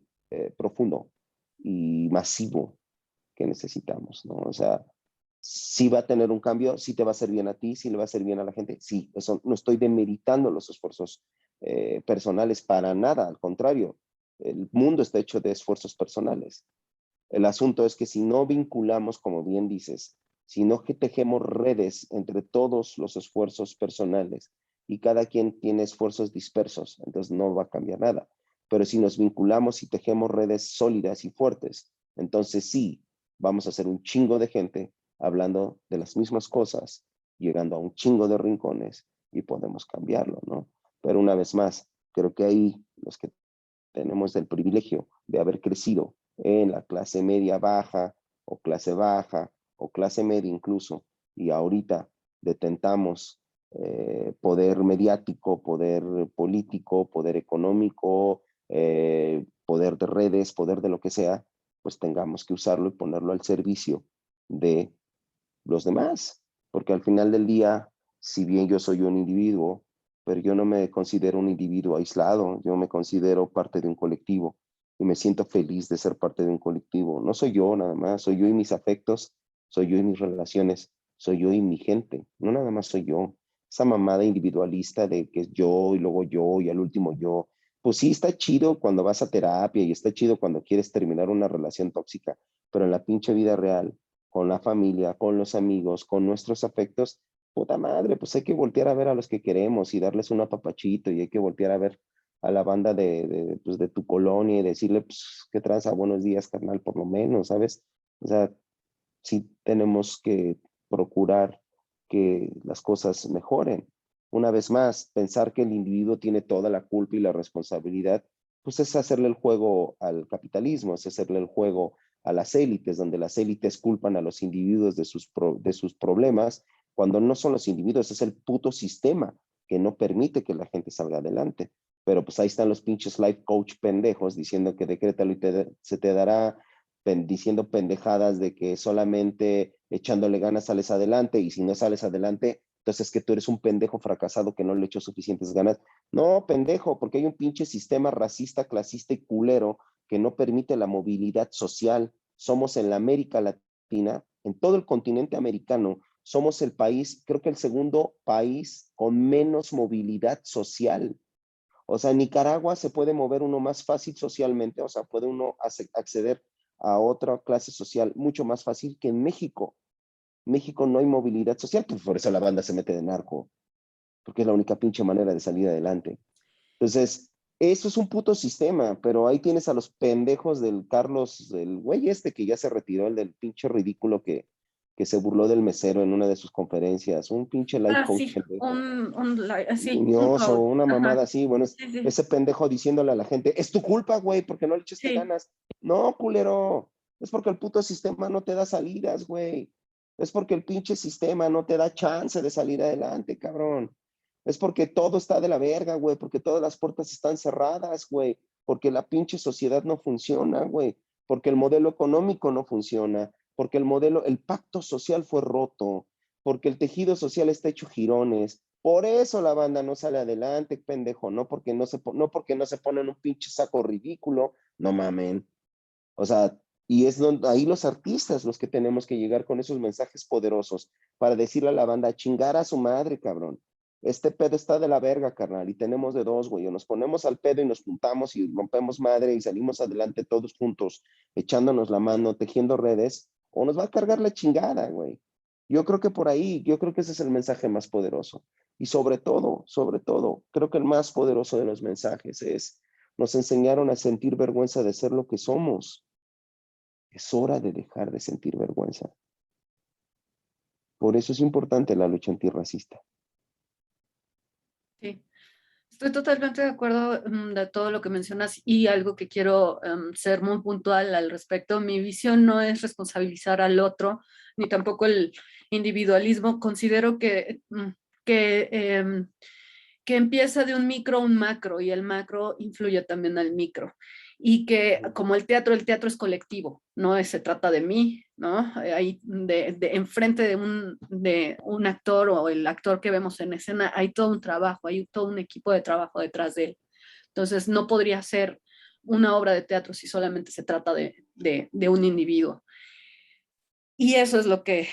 Speaker 2: profundo y masivo que necesitamos, ¿no? O sea, sí va a tener un cambio, sí te va a hacer bien a ti, sí le va a hacer bien a la gente, sí, eso no estoy demeritando los esfuerzos personales para nada, al contrario, el mundo está hecho de esfuerzos personales. El asunto es que si no vinculamos, como bien dices, si no que tejemos redes entre todos los esfuerzos personales y cada quien tiene esfuerzos dispersos, entonces no va a cambiar nada. Pero si nos vinculamos y tejemos redes sólidas y fuertes, entonces sí, vamos a ser un chingo de gente hablando de las mismas cosas, llegando a un chingo de rincones y podemos cambiarlo, ¿no? Pero una vez más, creo que ahí los que tenemos el privilegio de haber crecido en la clase media baja o clase media incluso, y ahorita detentamos poder mediático, poder político, poder económico, poder de redes, poder de lo que sea, pues tengamos que usarlo y ponerlo al servicio de los demás, porque al final del día, si bien yo soy un individuo, pero yo no me considero un individuo aislado, yo me considero parte de un colectivo y me siento feliz de ser parte de un colectivo. No soy yo nada más, soy yo y mis afectos, soy yo y mis relaciones, soy yo y mi gente, no nada más soy yo. Esa mamada individualista de que es yo y al último yo, pues sí está chido cuando vas a terapia y está chido cuando quieres terminar una relación tóxica, pero en la pinche vida real con la familia, con los amigos, con nuestros afectos, puta madre, pues hay que voltear a ver a los que queremos y darles un apapachito y hay que voltear a ver a la banda pues de tu colonia y decirle, pues, qué tranza, buenos días, carnal, por lo menos, ¿sabes? O sea, sí tenemos que procurar que las cosas mejoren. Una vez más, pensar que el individuo tiene toda la culpa y la responsabilidad, pues es hacerle el juego al capitalismo, es hacerle el juego a las élites, donde las élites culpan a los individuos de sus problemas, cuando no son los individuos, es el puto sistema que no permite que la gente salga adelante. Pero pues ahí están los pinches life coach pendejos diciendo que decrétalo y se te dará diciendo pendejadas de que solamente echándole ganas sales adelante y si no sales adelante, entonces que tú eres un pendejo fracasado que no le echó suficientes ganas. No, pendejo, porque hay un pinche sistema racista, clasista y culero que no permite la movilidad social. Somos en la América Latina, en todo el continente americano, somos el país, creo que el segundo país con menos movilidad social. O sea, en Nicaragua se puede mover uno más fácil socialmente, o sea, puede uno acceder a otra clase social mucho más fácil que en México. México no hay movilidad social, pues por eso la banda se mete de narco, porque es la única pinche manera de salir adelante. Entonces, eso es un puto sistema, pero ahí tienes a los pendejos del Carlos, el güey este que ya se retiró, el del pinche ridículo que se burló del mesero en una de sus conferencias, un pinche life
Speaker 1: Ah,
Speaker 2: coach
Speaker 1: sí,
Speaker 2: pendejo,
Speaker 1: sí, un
Speaker 2: Muñoz o
Speaker 1: coach.
Speaker 2: una
Speaker 1: Ajá,
Speaker 2: mamada así, bueno,
Speaker 1: sí, sí,
Speaker 2: ese pendejo diciéndole a la gente, es tu culpa, güey, porque no le echaste
Speaker 1: sí.
Speaker 2: ganas. No, culero, es porque el puto sistema no te da salidas, güey. Es porque el pinche sistema no te da chance de salir adelante, cabrón. Es porque todo está de la verga, güey, porque todas las puertas están cerradas, güey, porque la pinche sociedad no funciona, güey, porque el modelo económico no funciona, porque el pacto social fue roto, porque el tejido social está hecho jirones. Por eso la banda no sale adelante, pendejo, no porque no se ponen un pinche saco ridículo, no mamen. O sea, y es donde ahí los artistas los que tenemos que llegar con esos mensajes poderosos para decirle a la banda, chingar a su madre, cabrón. Este pedo está de la verga, carnal, y tenemos de dos, güey. O nos ponemos al pedo y nos juntamos y rompemos madre y salimos adelante todos juntos, echándonos la mano, tejiendo redes, o nos va a cargar la chingada, güey. Yo creo que por ahí, yo creo que ese es el mensaje más poderoso. Y sobre todo, creo que el más poderoso de los mensajes es, nos enseñaron a sentir vergüenza de ser lo que somos. Es hora de dejar de sentir vergüenza. Por eso es importante la lucha antirracista.
Speaker 1: Sí. Estoy totalmente de acuerdo de todo lo que mencionas y algo que quiero ser muy puntual al respecto. Mi visión no es responsabilizar al otro, ni tampoco el individualismo. Considero que, que empieza de un micro a un macro y el macro influye también al micro. Y que como el teatro es colectivo, no se trata de mí, ¿no? Ahí enfrente de un actor o el actor que vemos en escena, hay todo un trabajo, hay todo un equipo de trabajo detrás de él. Entonces no podría ser una obra de teatro si solamente se trata de un individuo. Y eso es lo que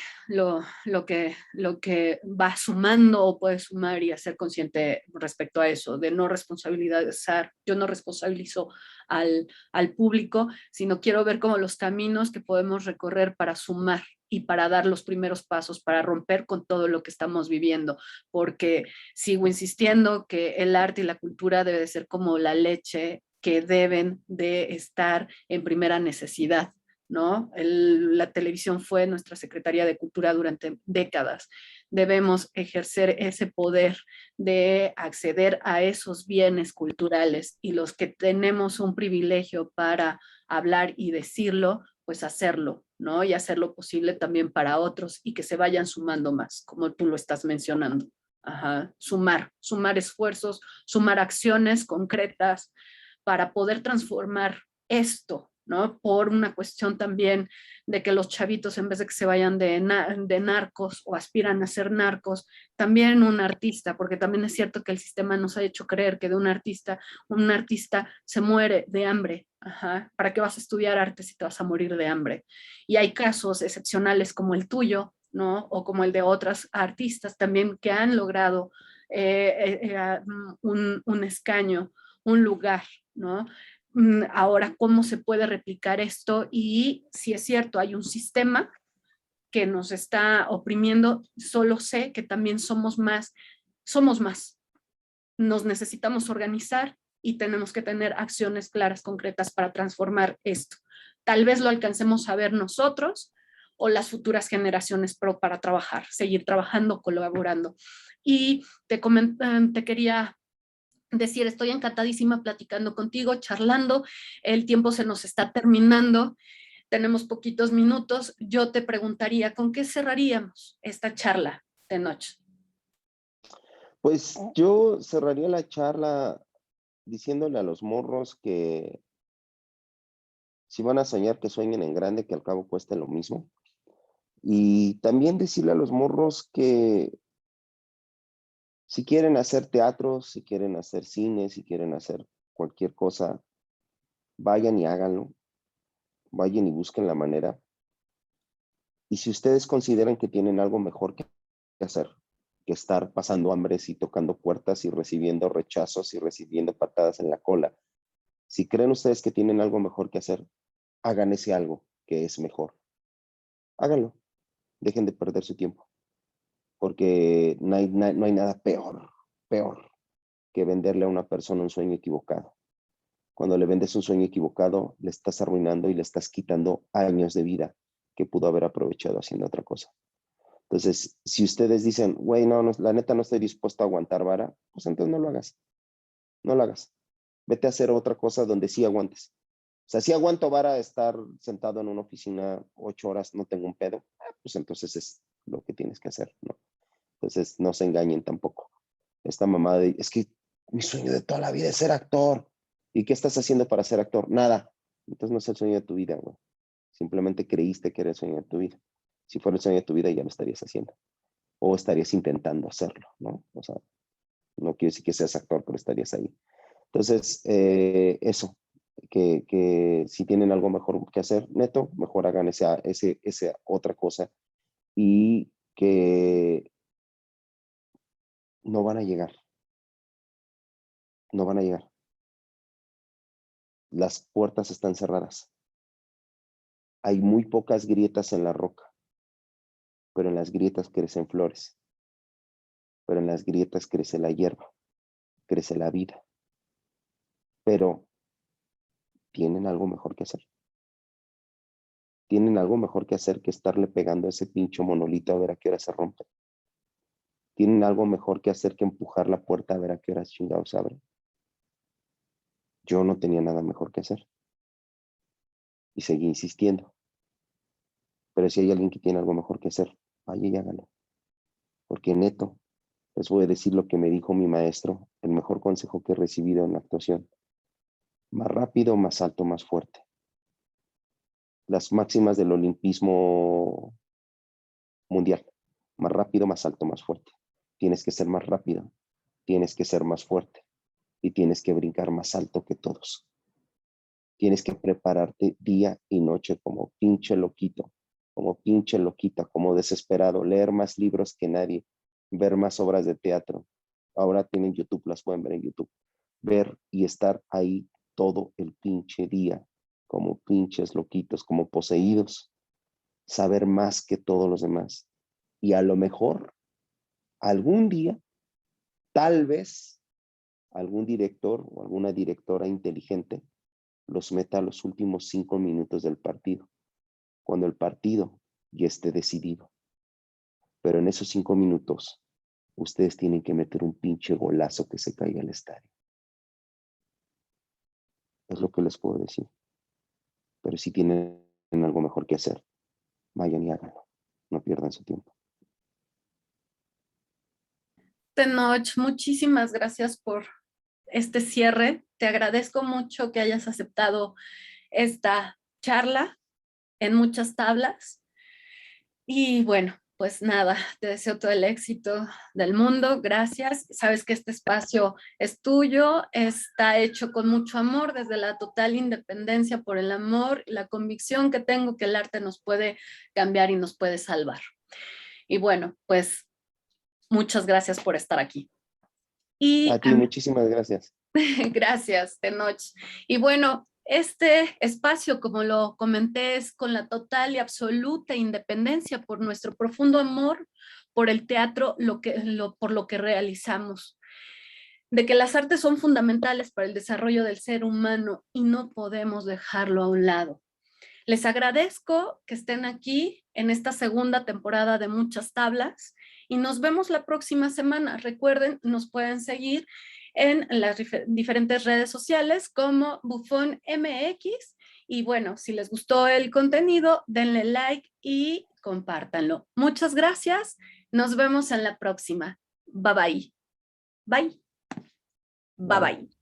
Speaker 1: va sumando o puede sumar y hacer consciente respecto a eso, de no responsabilizar. Yo no responsabilizo al público, sino quiero ver como los caminos que podemos recorrer para sumar y para dar los primeros pasos, para romper con todo lo que estamos viviendo, porque sigo insistiendo que el arte y la cultura debe de ser como la leche que deben de estar en primera necesidad, ¿no? La televisión fue nuestra Secretaría de Cultura durante décadas. Debemos ejercer ese poder de acceder a esos bienes culturales y los que tenemos un privilegio para hablar y decirlo, pues hacerlo, ¿no? Y hacerlo posible también para otros y que se vayan sumando más, como tú lo estás mencionando. Ajá. Sumar esfuerzos, sumar acciones concretas para poder transformar esto, ¿no? Por una cuestión también de que los chavitos, en vez de que se vayan de narcos o aspiran a ser narcos, también un artista, porque también es cierto que el sistema nos ha hecho creer que de un artista se muere de hambre. Ajá. ¿Para qué vas a estudiar arte si te vas a morir de hambre? Y hay casos excepcionales como el tuyo, ¿no? O como el de otras artistas también que han logrado un escaño, un lugar, ¿no? Ahora, ¿cómo se puede replicar esto? Y si es cierto, hay un sistema que nos está oprimiendo, solo sé que también somos más. Nos necesitamos organizar y tenemos que tener acciones claras, concretas para transformar esto. Tal vez lo alcancemos a ver nosotros o las futuras generaciones, pero para trabajar, seguir trabajando, colaborando. Y te quería decir, estoy encantadísima platicando contigo, charlando, el tiempo se nos está terminando, tenemos poquitos minutos, yo te preguntaría, ¿con qué cerraríamos esta charla de noche?
Speaker 2: Pues yo cerraría la charla diciéndole a los morros que si van a soñar, que sueñen en grande, que al cabo cueste lo mismo. Y también decirle a los morros que si quieren hacer teatro, si quieren hacer cine, si quieren hacer cualquier cosa, vayan y háganlo. Vayan y busquen la manera. Y si ustedes consideran que tienen algo mejor que hacer, que estar pasando hambres y tocando puertas y recibiendo rechazos y recibiendo patadas en la cola, si creen ustedes que tienen algo mejor que hacer, hagan ese algo que es mejor. Háganlo. Dejen de perder su tiempo. Porque no hay nada peor que venderle a una persona un sueño equivocado. Cuando le vendes un sueño equivocado, le estás arruinando y le estás quitando años de vida que pudo haber aprovechado haciendo otra cosa. Entonces, si ustedes dicen, güey, no, la neta no estoy dispuesto a aguantar vara, pues entonces no lo hagas. No lo hagas. Vete a hacer otra cosa donde sí aguantes. O sea, si aguanto vara estar sentado en una oficina 8 horas, no tengo un pedo, pues entonces es lo que tienes que hacer, ¿no? Entonces, no se engañen tampoco. Esta mamada de, es que mi sueño de toda la vida es ser actor. ¿Y qué estás haciendo para ser actor? Nada. Entonces no es el sueño de tu vida, güey. Simplemente creíste que era el sueño de tu vida. Si fuera el sueño de tu vida, ya lo estarías haciendo. O estarías intentando hacerlo, ¿no? O sea, no quiero decir que seas actor, pero estarías ahí. Entonces, eso, que si tienen algo mejor que hacer, neto, mejor hagan esa otra cosa y que no van a llegar, no van a llegar. Las puertas están cerradas. Hay muy pocas grietas en la roca, pero en las grietas crecen flores, pero en las grietas crece la hierba, crece la vida, pero tienen algo mejor que hacer. Tienen algo mejor que hacer que estarle pegando a ese pincho monolito a ver a qué hora se rompe. Tienen algo mejor que hacer que empujar la puerta a ver a qué hora chingados se abre. Yo no tenía nada mejor que hacer y seguí insistiendo. Pero si hay alguien que tiene algo mejor que hacer, vaya y hágalo. Porque neto, les voy a decir lo que me dijo mi maestro, el mejor consejo que he recibido en la actuación. Más rápido, más alto, más fuerte. Las máximas del olimpismo mundial. Más rápido, más alto, más fuerte. Tienes que ser más rápido, tienes que ser más fuerte y tienes que brincar más alto que todos. Tienes que prepararte día y noche como pinche loquito, como pinche loquita, como desesperado, leer más libros que nadie, ver más obras de teatro. Ahora tienen YouTube, las pueden ver en YouTube. Ver y estar ahí todo el pinche día, como pinches loquitos, como poseídos. Saber más que todos los demás. Y a lo mejor, algún día, tal vez, algún director o alguna directora inteligente los meta a los últimos 5 minutos del partido, cuando el partido ya esté decidido. Pero en esos 5 minutos, ustedes tienen que meter un pinche golazo que se caiga al estadio. Es lo que les puedo decir. Pero si tienen algo mejor que hacer, vayan y háganlo. No pierdan su tiempo.
Speaker 1: Tenoch, muchísimas gracias por este cierre. Te agradezco mucho que hayas aceptado esta charla en muchas tablas. Y bueno, pues nada, te deseo todo el éxito del mundo. Gracias. Sabes que este espacio es tuyo, está hecho con mucho amor, desde la total independencia por el amor y la convicción que tengo que el arte nos puede cambiar y nos puede salvar. Y bueno, pues muchas gracias por estar aquí.
Speaker 2: A ti, muchísimas gracias.
Speaker 1: Gracias, Tenoch. Y bueno, este espacio, como lo comenté, es con la total y absoluta independencia por nuestro profundo amor por el teatro, por lo que realizamos. De que las artes son fundamentales para el desarrollo del ser humano y no podemos dejarlo a un lado. Les agradezco que estén aquí en esta segunda temporada de Muchas Tablas y nos vemos la próxima semana. Recuerden, nos pueden seguir en las diferentes redes sociales como Bufón MX y bueno, si les gustó el contenido, denle like y compártanlo. Muchas gracias. Nos vemos en la próxima. Bye bye. Bye. Bye bye.